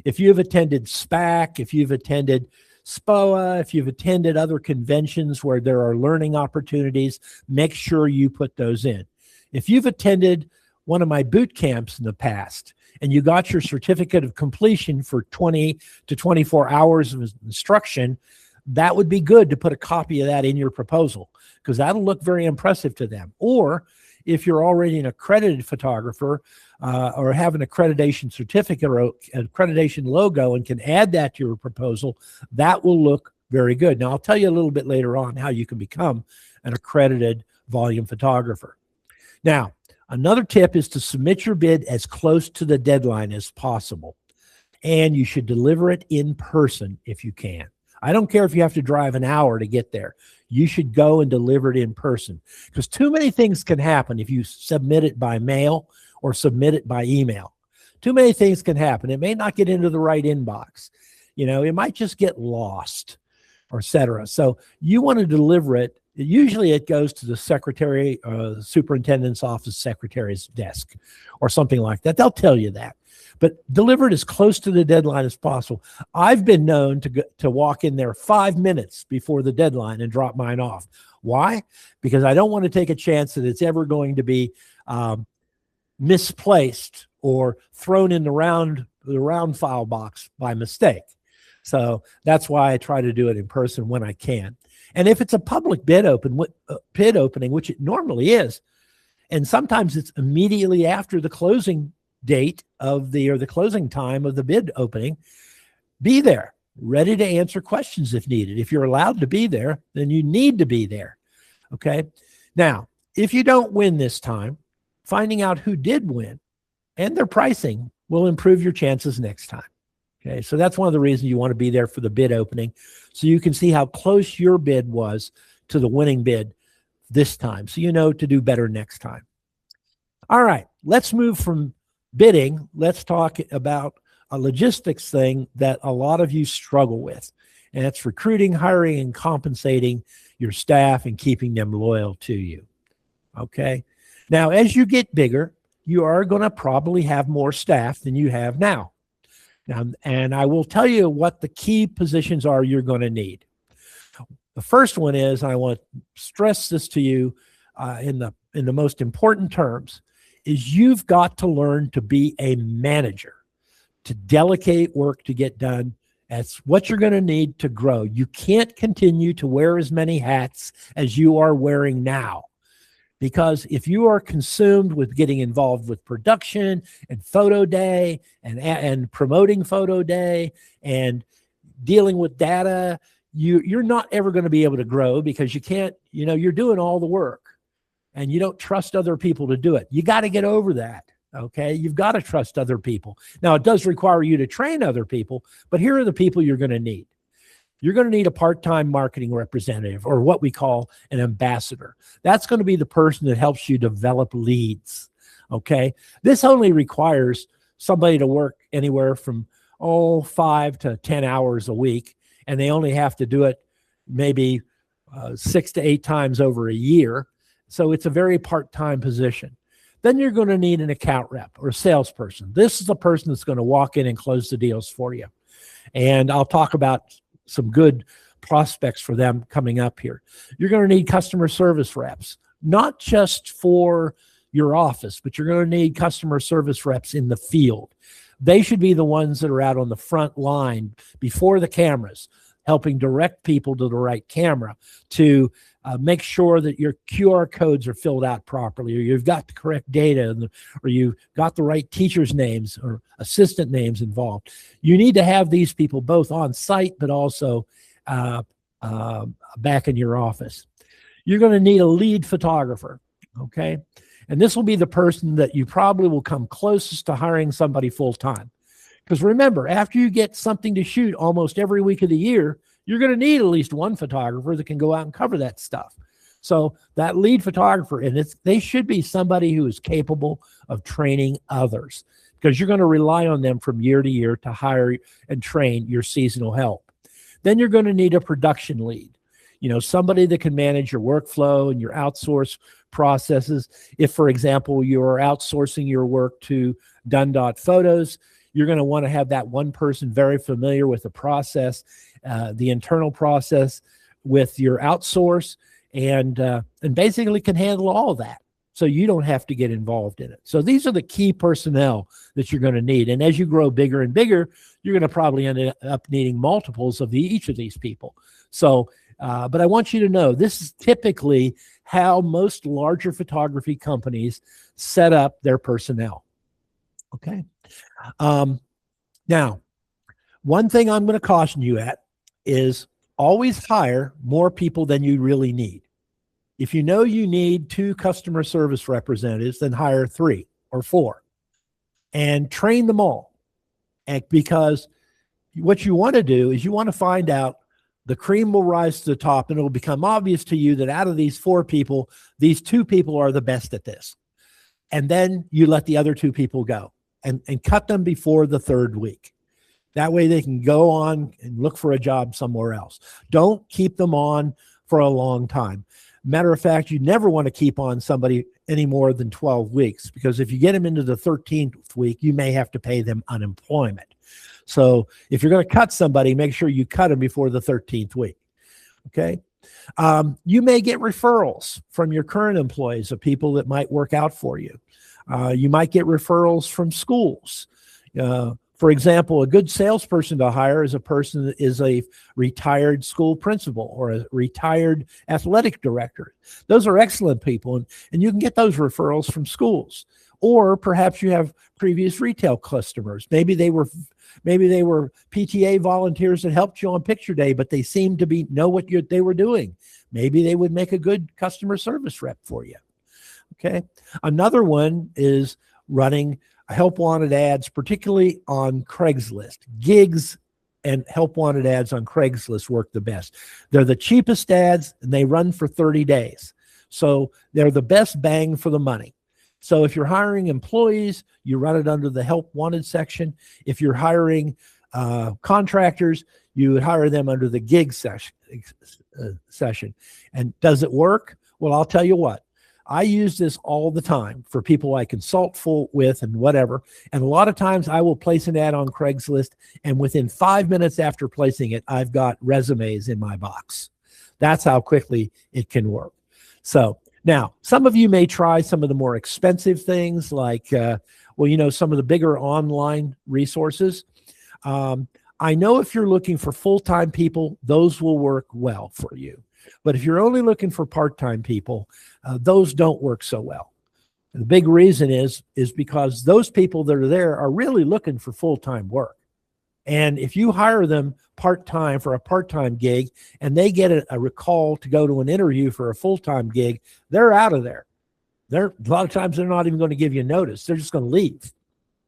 If you've attended SPAC, if you've attended SPOA, if you've attended other conventions where there are learning opportunities, make sure you put those in. If you've attended one of my boot camps in the past and you got your certificate of completion for 20 to 24 hours of instruction, that would be good to put a copy of that in your proposal, because that'll look very impressive to them. Or if you're already an accredited photographer or have an accreditation certificate or an accreditation logo and can add that to your proposal, that will look very good. Now, I'll tell you a little bit later on how you can become an accredited volume photographer. Now, another tip is to submit your bid as close to the deadline as possible, and you should deliver it in person if you can. I don't care if you have to drive an hour to get there. You should go and deliver it in person, because too many things can happen if you submit it by mail or submit it by email. Too many things can happen. It may not get into the right inbox. It might just get lost, or et cetera. So you want to deliver it. Usually it goes to the secretary, superintendent's office secretary's desk or something like that. They'll tell you that. But deliver it as close to the deadline as possible. I've been known to walk in there 5 minutes before the deadline and drop mine off. Why? Because I don't want to take a chance that it's ever going to be misplaced or thrown in the round file box by mistake. So that's why I try to do it in person when I can. And if it's a public bid opening, which it normally is, and sometimes it's immediately after the closing date of the closing time of the bid opening, be there, ready to answer questions if needed. If you're allowed to be there, then you need to be there. Okay. Now, if you don't win this time, finding out who did win and their pricing will improve your chances next time. Okay, so that's one of the reasons you want to be there for the bid opening, so you can see how close your bid was to the winning bid this time, so you know to do better next time. All right, let's move from bidding. Let's talk about a logistics thing that a lot of you struggle with, and that's recruiting, hiring, and compensating your staff and keeping them loyal to you. Okay, now as you get bigger, you are going to probably have more staff than you have now. And I will tell you what the key positions are you're going to need. The first one is, I want to stress this to you in the most important terms, is you've got to learn to be a manager, to delegate work to get done. That's what you're going to need to grow. You can't continue to wear as many hats as you are wearing now. Because if you are consumed with getting involved with production and photo day and promoting photo day and dealing with data, you're not ever going to be able to grow, because you can't, you're doing all the work and you don't trust other people to do it. You got to get over that. Okay. You've got to trust other people. Now, it does require you to train other people, but here are the people you're going to need. You're going to need a part-time marketing representative, or what we call an ambassador. That's going to be the person that helps you develop leads. Okay. This only requires somebody to work anywhere from 5 to 10 hours a week. And they only have to do it maybe 6 to 8 times over a year. So it's a very part-time position. Then you're going to need an account rep or a salesperson. This is the person that's going to walk in and close the deals for you. And I'll talk about some good prospects for them coming up here. You're going to need customer service reps, not just for your office, but you're going to need customer service reps in the field. They should be the ones that are out on the front line before the cameras, helping direct people to the right camera, to make sure that your QR codes are filled out properly, or you've got the correct data, or you've got the right teachers' names or assistant names involved. You need to have these people both on site, but also back in your office. You're going to need a lead photographer, okay? And this will be the person that you probably will come closest to hiring somebody full-time. Because remember, after you get something to shoot almost every week of the year, you're going to need at least one photographer that can go out and cover that stuff. So that lead photographer, and they should be somebody who is capable of training others, because you're going to rely on them from year to year to hire and train your seasonal help. Then you're going to need a production lead, somebody that can manage your workflow and your outsource processes. If, for example, you're outsourcing your work to DONE.photos, you're going to want to have that one person very familiar with the process, the internal process with your outsource, and basically can handle all of that, so you don't have to get involved in it. So these are the key personnel that you're going to need. And as you grow bigger and bigger, you're going to probably end up needing multiples of each of these people. So, but I want you to know, this is typically how most larger photography companies set up their personnel. Okay. Now, one thing I'm going to caution you at is always hire more people than you really need. If you know you need 2 customer service representatives, then hire 3 or 4 and train them all. And because what you want to do is you want to find out, the cream will rise to the top, and it will become obvious to you that out of these 4 people, these 2 people are the best at this. And then you let the other 2 people go and cut them before the 3rd week. That way they can go on and look for a job somewhere else. Don't keep them on for a long time. Matter of fact, you never want to keep on somebody any more than 12 weeks, because if you get them into the 13th week, you may have to pay them unemployment. So if you're going to cut somebody, make sure you cut them before the 13th week. Okay. You may get referrals from your current employees of people that might work out for you. You might get referrals from schools. For example, a good salesperson to hire is a person that is a retired school principal or a retired athletic director. Those are excellent people, and you can get those referrals from schools. Or perhaps you have previous retail customers. Maybe they were PTA volunteers that helped you on picture day, but they seemed to know what they were doing. Maybe they would make a good customer service rep for you. Okay. Another one is running help wanted ads, particularly on Craigslist. Gigs and help wanted ads on Craigslist work the best. They're the cheapest ads, and they run for 30 days. So they're the best bang for the money. So if you're hiring employees, you run it under the help wanted section. If you're hiring contractors, you would hire them under the gig session. And does it work? Well, I'll tell you what. I use this all the time for people I consult with and whatever. And a lot of times I will place an ad on Craigslist, and within 5 minutes after placing it, I've got resumes in my box. That's how quickly it can work. So now, some of you may try some of the more expensive things like, some of the bigger online resources. I know if you're looking for full-time people, those will work well for you. But if you're only looking for part-time people, those don't work so well. And the big reason is because those people that are there are really looking for full-time work. And if you hire them part-time for a part-time gig and they get a call to go to an interview for a full-time gig, they're out of there. A lot of times they're not even going to give you notice. They're just going to leave.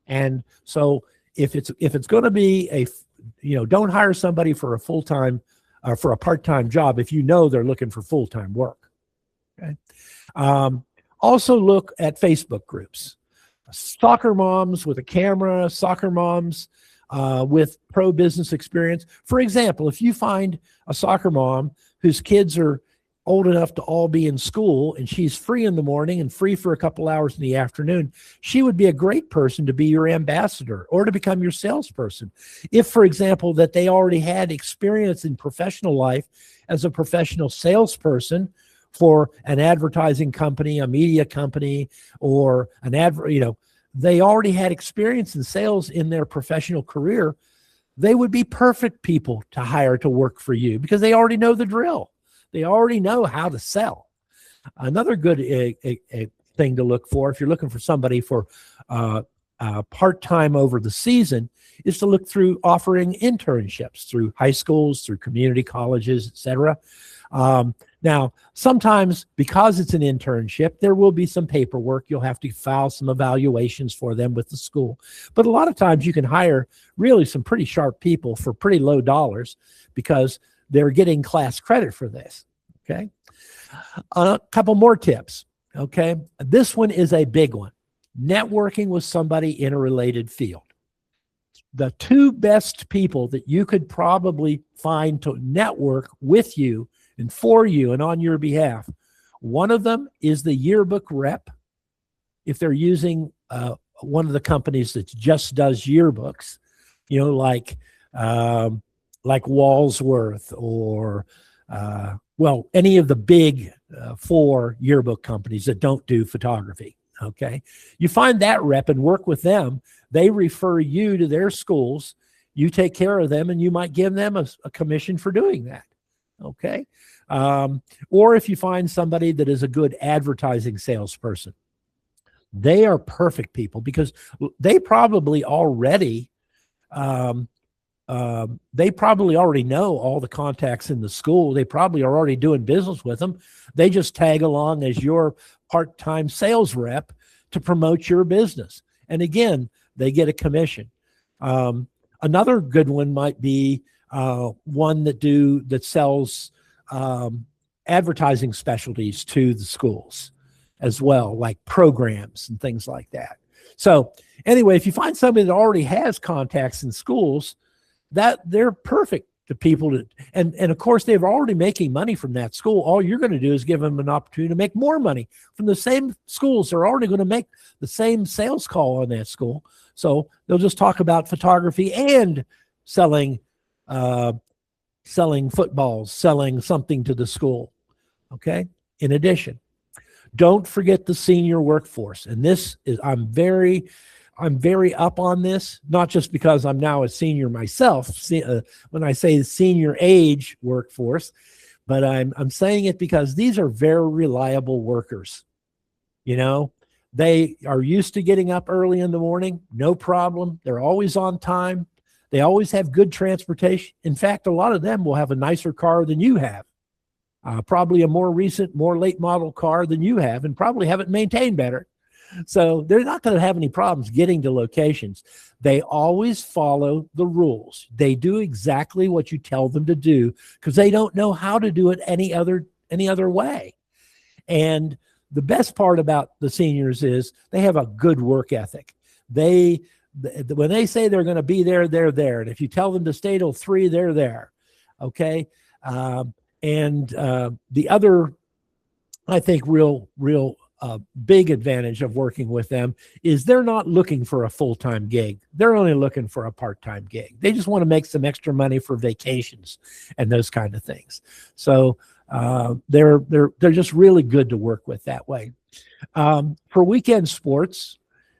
And so if it's going to be don't hire somebody for a full-time for a part-time job if you know they're looking for full-time work. Okay. Also look at Facebook groups. Soccer moms with a camera, soccer moms with pro-business experience. For example, if you find a soccer mom whose kids are old enough to all be in school and she's free in the morning and free for a couple hours in the afternoon, she would be a great person to be your ambassador or to become your salesperson. If, for example, that they already had experience in professional life as a professional salesperson for an advertising company, a media company, or they already had experience in sales in their professional career, they would be perfect people to hire to work for you because they already know the drill. They already know how to sell. Another good thing to look for if you're looking for somebody for part-time over the season is to look through offering internships through high schools, through community colleges, etc. Now, sometimes because it's an internship, there will be some paperwork. You'll have to file some evaluations for them with the school. But a lot of times you can hire really some pretty sharp people for pretty low dollars because they're getting class credit for this. Okay. A couple more tips. Okay. This one is a big one. Networking with somebody in a related field. The two best people that you could probably find to network with you and for you and on your behalf. One of them is the yearbook rep. If they're using one of the companies that just does yearbooks, like Walsworth or, any of the big 4 yearbook companies that don't do photography. Okay. You find that rep and work with them. They refer you to their schools. You take care of them and you might give them a commission for doing that. Okay. Or if you find somebody that is a good advertising salesperson, they are perfect people because they probably already know all the contacts in the school. They probably are already doing business with them. They just tag along as your part-time sales rep to promote your business. And again, they get a commission. Another good one might be one that sells advertising specialties to the schools as well, like programs and things like that. So anyway, if you find somebody that already has contacts in schools, that they're perfect to people to, and of course they're already making money from that school. All you're going to do is give them an opportunity to make more money from the same schools. They're already going to make the same sales call on that school. So they'll just talk about photography and selling footballs, selling something to the school. Okay. In addition, don't forget the senior workforce. And this is, I'm very up on this, not just because I'm now a senior myself, when I say senior age workforce, but I'm saying it because these are very reliable workers. You know, they are used to getting up early in the morning, no problem. They're always on time. They always have good transportation. In fact, a lot of them will have a nicer car than you have. Probably a more recent, more late model car than you have, and probably have it maintained better. So they're not going to have any problems getting to locations. They always follow the rules. They do exactly what you tell them to do because they don't know how to do it any other way. And the best part about the seniors is they have a good work ethic. When they say they're going to be there, they're there. And if you tell them to stay till 3, they're there. Okay. The other, I think, real big advantage of working with them is they're not looking for a full-time gig. They're only looking for a part-time gig. They just want to make some extra money for vacations and those kind of things. So they're just really good to work with that way. For weekend sports,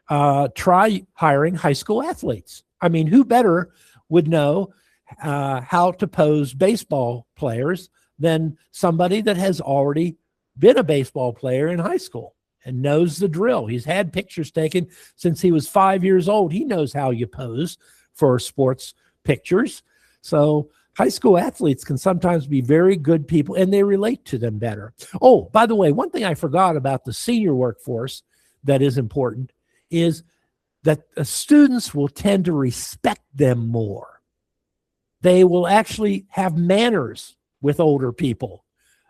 try hiring high school athletes. I mean, who better would know how to pose baseball players than somebody that has already been a baseball player in high school and knows the drill. He's had pictures taken since he was 5 years old. He knows how you pose for sports pictures. So high school athletes can sometimes be very good people, and they relate to them better. Oh, by the way, one thing I forgot about the senior workforce that is important is that the students will tend to respect them more. They will actually have manners with older people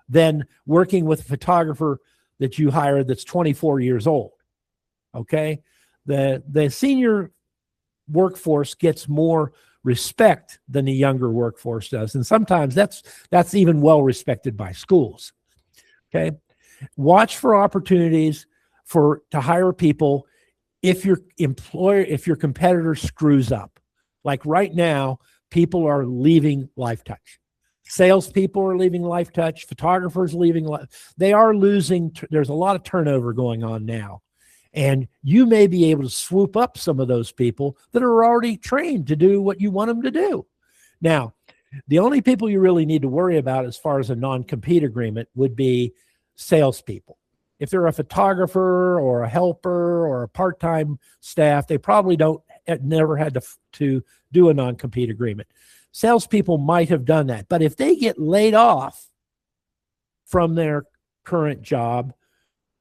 than working with a photographer that you hire that's 24 years old. Okay. The senior workforce gets more respect than the younger workforce does. And sometimes that's even well respected by schools. Okay. Watch for opportunities to hire people if your competitor screws up. Like right now, people are leaving LifeTouch. Salespeople are leaving LifeTouch. Photographers leaving. They are losing. There's a lot of turnover going on now. And you may be able to swoop up some of those people that are already trained to do what you want them to do. Now, the only people you really need to worry about as far as a non-compete agreement would be salespeople. If they're a photographer or a helper or a part-time staff, they probably never had to do a non-compete agreement. Salespeople might have done that. But if they get laid off from their current job,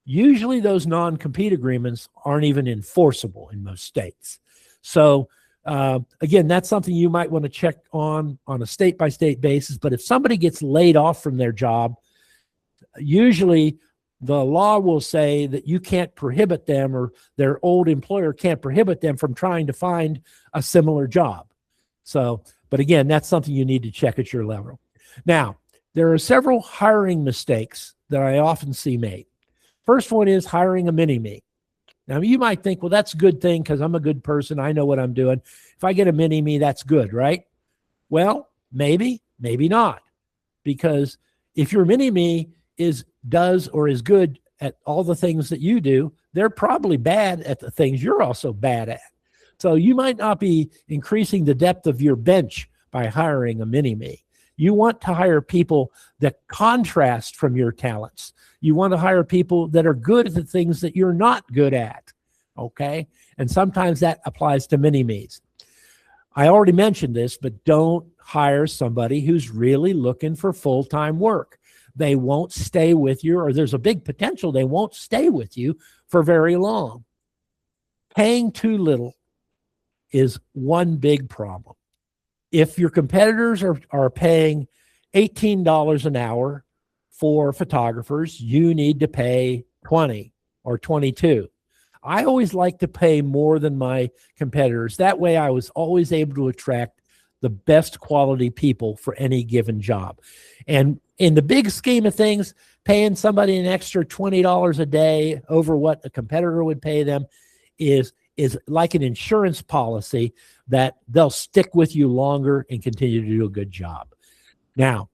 usually those non-compete agreements aren't even enforceable in most states. So again, that's something you might want to check on a state-by-state basis. But if somebody gets laid off from their job, usually the law will say that you can't prohibit them, or their old employer can't prohibit them from trying to find a similar job. So, but again, that's something you need to check at your level. Now, there are several hiring mistakes that I often see made. First one is hiring a mini-me. Now, you might think, well, that's a good thing because I'm a good person. I know what I'm doing. If I get a mini-me, that's good, right? Well, maybe not. Because if your mini-me does or is good at all the things that you do, they're probably bad at the things you're also bad at. So you might not be increasing the depth of your bench by hiring a mini-me. You want to hire people that contrast from your talents. You want to hire people that are good at the things that you're not good at, okay? And sometimes that applies to mini-me's. I already mentioned this, but don't hire somebody who's really looking for full-time work. They won't stay with you, or there's a big potential they won't stay with you for very long. Paying too little is one big problem. If your competitors are paying $18 an hour for photographers, you need to pay 20 or 22. I always like to pay more than my competitors. That way I was always able to attract the best quality people for any given job. And in the big scheme of things, paying somebody an extra $20 a day over what a competitor would pay them is like an insurance policy that they'll stick with you longer and continue to do a good job. Now,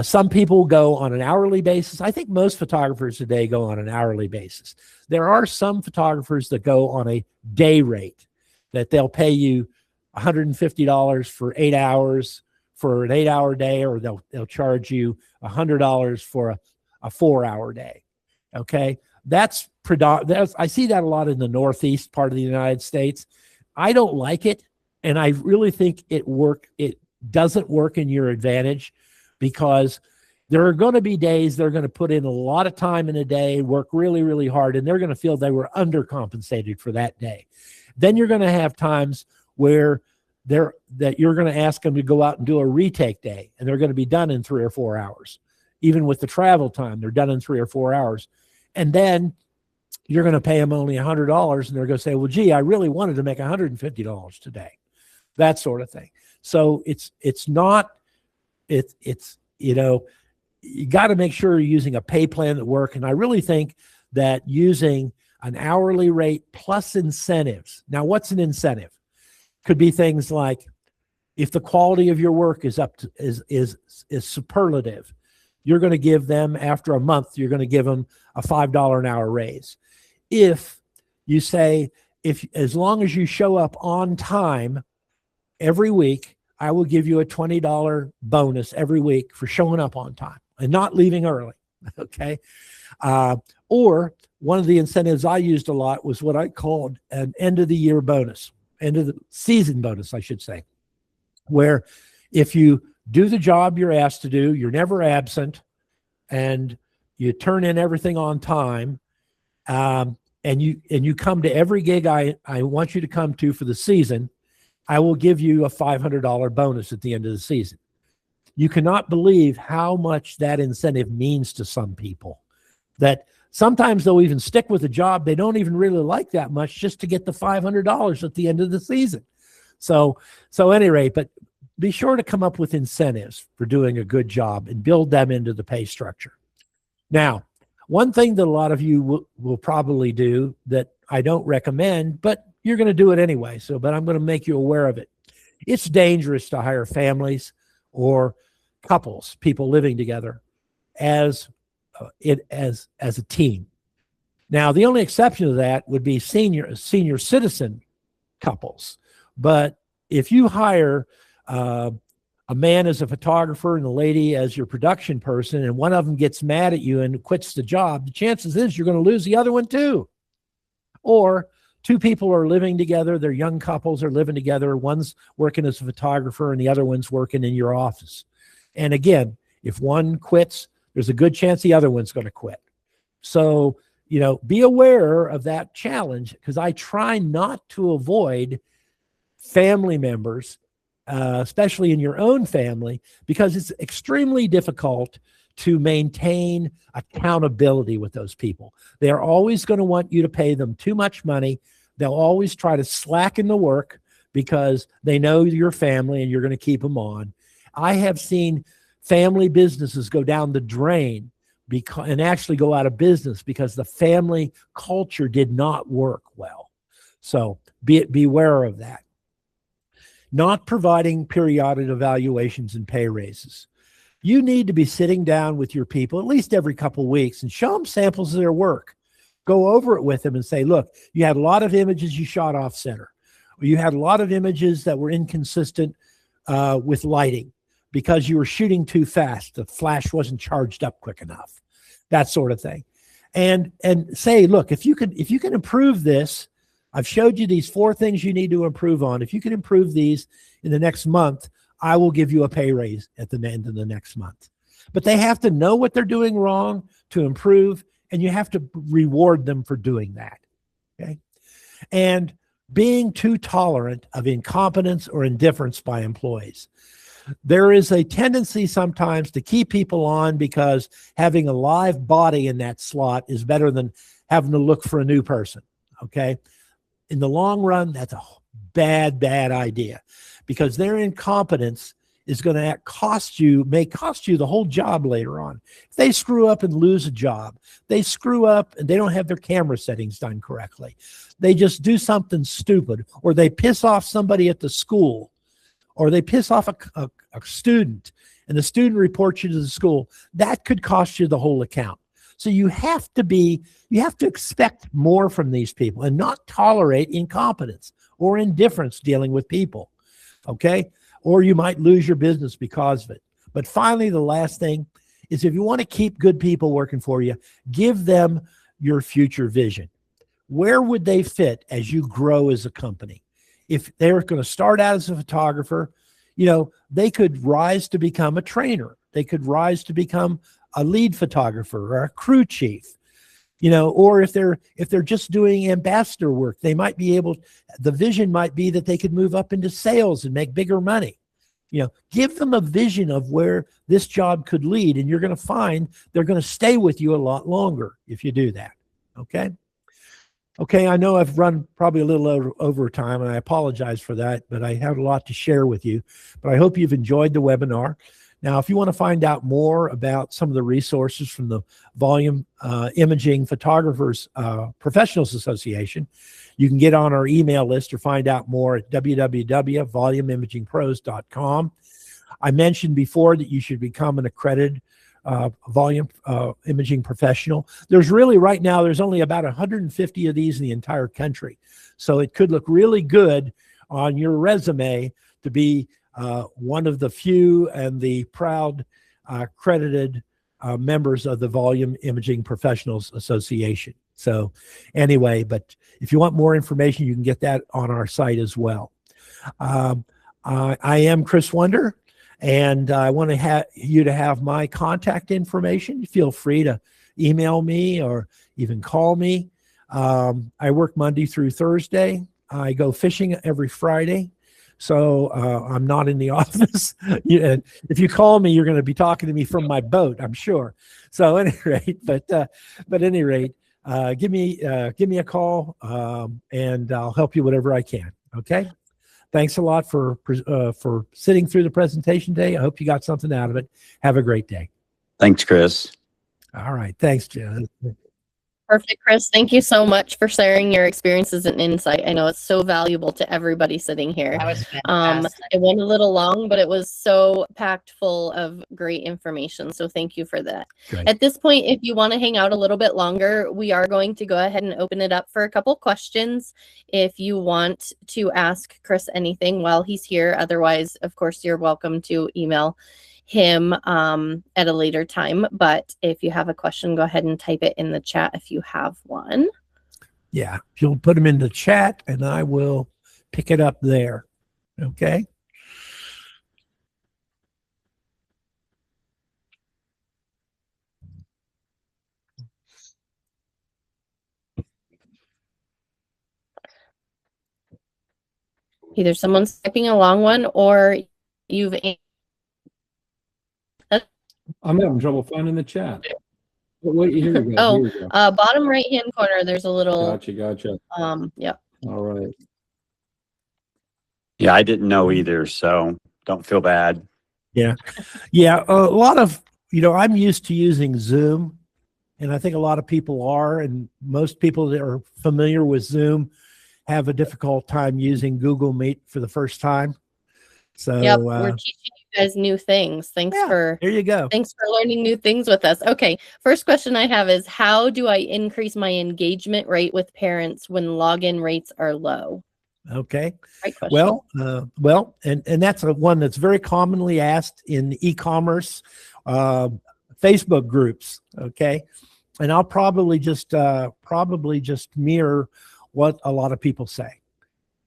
some people go on an hourly basis. I think most photographers today go on an hourly basis. There are some photographers that go on a day rate, that they'll pay you $150 for 8 hours for an 8-hour day, or they'll charge you $100 for a 4-hour day. Okay, that's I see that a lot in the Northeast part of the United States. I don't like it, and I really think it doesn't work in your advantage, because there are going to be days they're going to put in a lot of time in a day, work really, really hard, and they're going to feel they were undercompensated for that day. Then you're going to have times where that you're going to ask them to go out and do a retake day, and they're going to be done in 3 or 4 hours. Even with the travel time, they're done in 3 or 4 hours. And then you're going to pay them only $100, and they're going to say, well, gee, I really wanted to make $150 today. That sort of thing. So you got to make sure you're using a pay plan that works. And I really think that using an hourly rate plus incentives. Now, what's an incentive? Could be things like, if the quality of your work is superlative, you're going to give them, after a month, you're going to give them a $5 an hour raise. If you say, as long as you show up on time every week, I will give you a $20 bonus every week for showing up on time and not leaving early. Okay. Or one of the incentives I used a lot was what I called an end of the year bonus, end of the season bonus, I should say, where if you do the job you're asked to do, you're never absent, and you turn in everything on time, and you come to every gig I want you to come to for the season, I will give you a $500 bonus at the end of the season. You cannot believe how much that incentive means to some people, that sometimes they'll even stick with a job they don't even really like that much just to get the $500 at the end of the season. So at any rate, but be sure to come up with incentives for doing a good job and build them into the pay structure. Now, one thing that a lot of you will probably do that I don't recommend, but you're going to do it anyway. But I'm going to make you aware of it. It's dangerous to hire families or couples, people living together, as a team. Now, the only exception to that would be senior citizen couples. But if you hire a man as a photographer and a lady as your production person, and one of them gets mad at you and quits the job, the chances is you're going to lose the other one too. Or two people are living together, they're young couples, are living together, one's working as a photographer and the other one's working in your office. And again, if one quits, there's a good chance the other one's going to quit. So, be aware of that challenge, because I try not to avoid family members, especially in your own family, because it's extremely difficult to maintain accountability with those people. They're always going to want you to pay them too much money. They'll always try to slacken the work because they know your family and you're going to keep them on. I have seen family businesses go down the drain and actually go out of business because the family culture did not work well. So beware of that. Not providing periodic evaluations and pay raises. You need to be sitting down with your people at least every couple of weeks and show them samples of their work. Go over it with them and say, look, you had a lot of images you shot off center. Or you had a lot of images that were inconsistent with lighting because you were shooting too fast. The flash wasn't charged up quick enough, that sort of thing. And say, look, if you can improve this, I've showed you these 4 things you need to improve on. If you can improve these in the next month, I will give you a pay raise at the end of the next month. But they have to know what they're doing wrong to improve, and you have to reward them for doing that. Okay? And being too tolerant of incompetence or indifference by employees. There is a tendency sometimes to keep people on because having a live body in that slot is better than having to look for a new person. Okay? In the long run, that's a bad idea, because their incompetence is going to may cost you the whole job later on. If they screw up and lose a job, they screw up and they don't have their camera settings done correctly. They just do something stupid, or they piss off somebody at the school, or they piss off a student, and the student reports you to the school. That could cost you the whole account. So you have to expect more from these people and not tolerate incompetence or indifference dealing with people, okay? Or you might lose your business because of it. But finally, the last thing is, if you want to keep good people working for you, give them your future vision. Where would they fit as you grow as a company? If they're going to start out as a photographer, they could rise to become a trainer. They could rise to become a lead photographer or a crew chief, or if they're just doing ambassador work, they might be the vision might be that they could move up into sales and make bigger money. Give them a vision of where this job could lead, and you're going to find they're going to stay with you a lot longer if you do that. Okay, I know I've run probably a little over time, and I apologize for that, but I have a lot to share with you. But I hope you've enjoyed the webinar. Now, if you want to find out more about some of the resources from the Volume Imaging Photographers Professionals Association, you can get on our email list or find out more at www.volumeimagingpros.com. I mentioned before that you should become an accredited volume imaging professional. There's only about 150 of these in the entire country. So it could look really good on your resume to be one of the few and the proud accredited members of the Volume Imaging Professionals Association. So anyway, but if you want more information, you can get that on our site as well. I am Chris Wunder, and I want you to have my contact information. Feel free to email me or even call me. I work Monday through Thursday. I go fishing every Friday. So I'm not in the office. If you call me, you're going to be talking to me from my boat, I'm sure. So at any rate, give me a call, and I'll help you whatever I can. Okay. Thanks a lot for sitting through the presentation today. I hope you got something out of it. Have a great day. Thanks, Chris. All right. Thanks, Jen. Perfect, Chris. Thank you so much for sharing your experiences and insight. I know it's so valuable to everybody sitting here. That was fantastic. It went a little long, but it was so packed full of great information. So thank you for that. Great. At this point, if you want to hang out a little bit longer, we are going to go ahead and open it up for a couple questions. If you want to ask Chris anything while he's here, otherwise, of course, you're welcome to email him at a later time. But if you have a question, go ahead and type it in the chat if you have one. Yeah, you'll put them in the chat and I will pick it up there. Okay. Either someone's typing a long one or you've I'm having trouble finding the chat. Wait, here we go. Oh, here we go. Bottom right hand corner, there's a little Gotcha. yeah. All right. Yeah, I didn't know either, so don't feel bad. Yeah. A lot of, I'm used to using Zoom, and I think a lot of people are, and most people that are familiar with Zoom have a difficult time using Google Meet for the first time. So yep, we're teaching you guys new things. There you go. Thanks for learning new things with us. Okay, first question I have is, how do I increase my engagement rate with parents when login rates are low? Okay. Great question. Well, and that's one that's very commonly asked in e-commerce Facebook groups. Okay, and I'll probably just mirror what a lot of people say.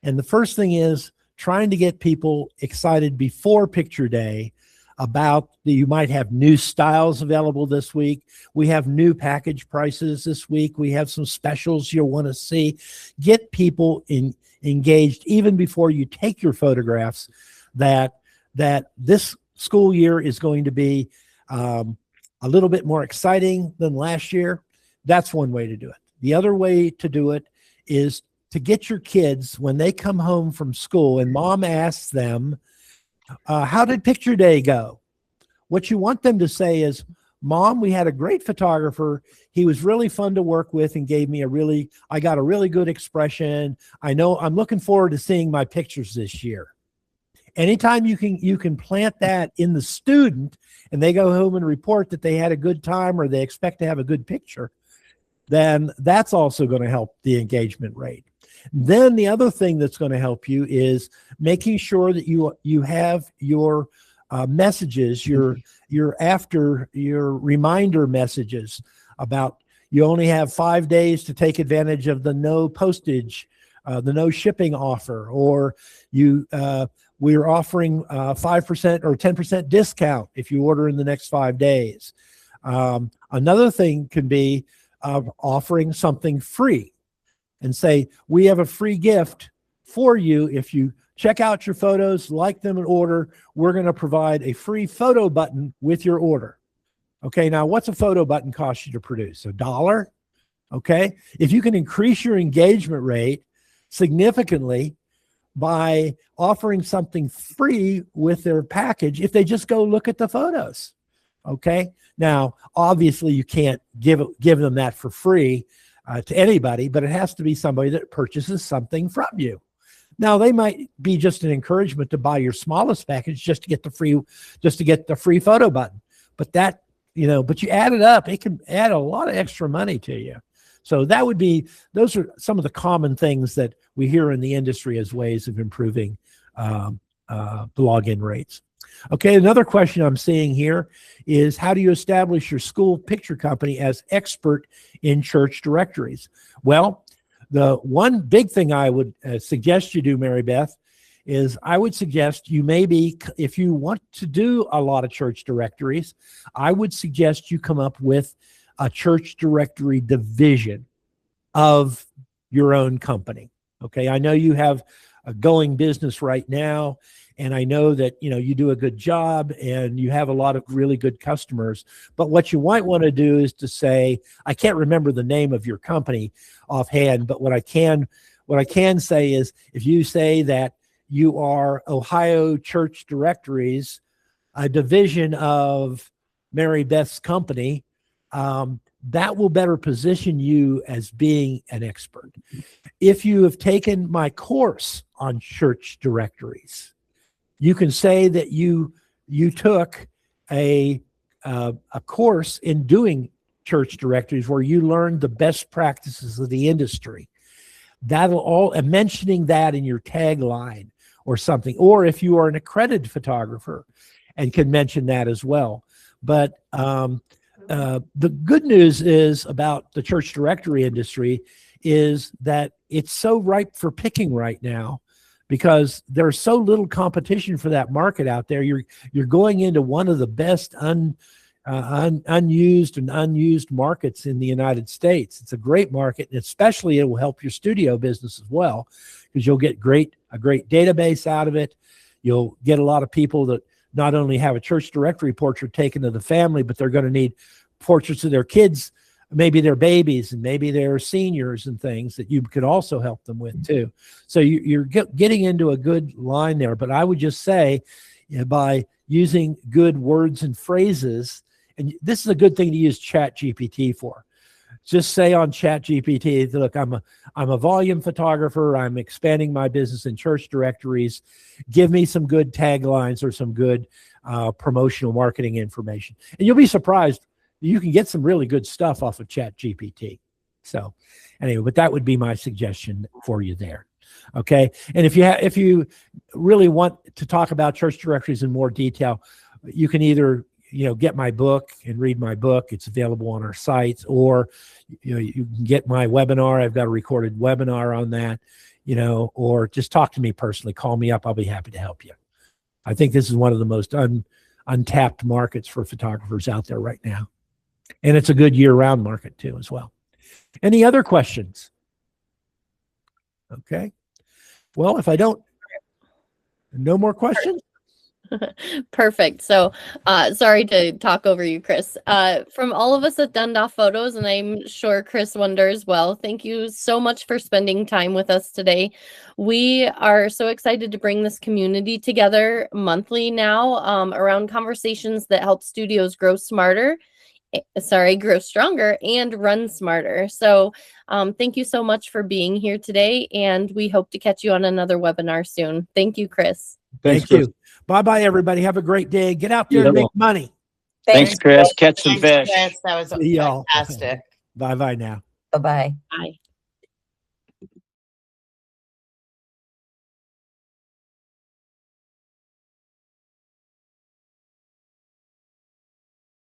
And the first thing is trying to get people excited before picture day about you might have new styles available this week. We have new package prices this week. We have some specials you'll want to see. Get people engaged even before you take your photographs that this school year is going to be a little bit more exciting than last year. That's one way to do it. The other way to do it is to get your kids when they come home from school and mom asks them, how did picture day go? What you want them to say is, Mom, we had a great photographer. He was really fun to work with and gave me I got a really good expression. I know I'm looking forward to seeing my pictures this year. Anytime you can plant that in the student and they go home and report that they had a good time or they expect to have a good picture, then that's also going to help the engagement rate. Then the other thing that's going to help you is making sure that you have your messages, your reminder messages about you only have 5 days to take advantage of the no postage, the no shipping offer, or we're offering 5% or 10% discount if you order in the next 5 days. Another thing can be offering something free and say, we have a free gift for you. If you check out your photos, like them, and order, we're going to provide a free photo button with your order. Okay, now what's a photo button cost you to produce? $1? Okay, if you can increase your engagement rate significantly by offering something free with their package, if they just go look at the photos. Okay, now obviously you can't give them that for free to anybody, but it has to be somebody that purchases something from you. Now they might be just an encouragement to buy your smallest package just to get the free photo button. But but you add it up, it can add a lot of extra money to you. So those are some of the common things that we hear in the industry as ways of improving the login rates. Okay, another question I'm seeing here is, how do you establish your school picture company as expert in church directories? Well, the one big thing I would suggest you do, Mary Beth, is I would suggest you if you want to do a lot of church directories, I would suggest you come up with a church directory division of your own company. Okay, I know you have a going business right now, and I know that you do a good job and you have a lot of really good customers. But what you might want to do is to say, I can't remember the name of your company offhand, but what I can say is, if you say that you are Ohio Church Directories, a division of Mary Beth's company, that will better position you as being an expert. If you have taken my course on church directories, you can say that you took a course in doing church directories where you learned the best practices of the industry. And mentioning that in your tagline or something, or if you are an accredited photographer and can mention that as well. But the good news is about the church directory industry is that it's so ripe for picking right now, because there's so little competition for that market out there. You're going into one of the best unused markets in the United States. It's a great market, and especially it will help your studio business as well, because you'll get a great database out of it. You'll get a lot of people that not only have a church directory portrait taken to the family, but they're going to need portraits of their kids, maybe their babies and maybe their seniors and things that you could also help them with too. So you're getting into a good line there. But I would just say, by using good words and phrases, and this is a good thing to use ChatGPT for. Just say on ChatGPT, look, I'm a volume photographer. I'm expanding my business in church directories. Give me some good taglines or some good promotional marketing information. And you'll be surprised. You can get some really good stuff off of ChatGPT. So anyway, but that would be my suggestion for you there. Okay. And if you really want to talk about church directories in more detail, you can either get my book and read my book. It's available on our sites, or you can get my webinar. I've got a recorded webinar on that, or just talk to me personally. Call me up. I'll be happy to help you. I think this is one of the most untapped markets for photographers out there right now. And it's a good year-round market too as well. Any other questions? Okay. Well, no more questions? Perfect. So, sorry to talk over you, Chris. From all of us at DONE.photos, and I'm sure Chris Wunder as well, thank you so much for spending time with us today. We are so excited to bring this community together monthly now around conversations that help studios grow smarter, grow stronger and run smarter. So thank you so much for being here today, and we hope to catch you on another webinar soon. Thank you, Chris. Thank Chris. you. Bye-bye, everybody. Have a great day. Get out there and make money. Thanks, Chris. Catch some fish. Chris. That was See y'all. fantastic. Bye-bye now. Bye-bye. Bye.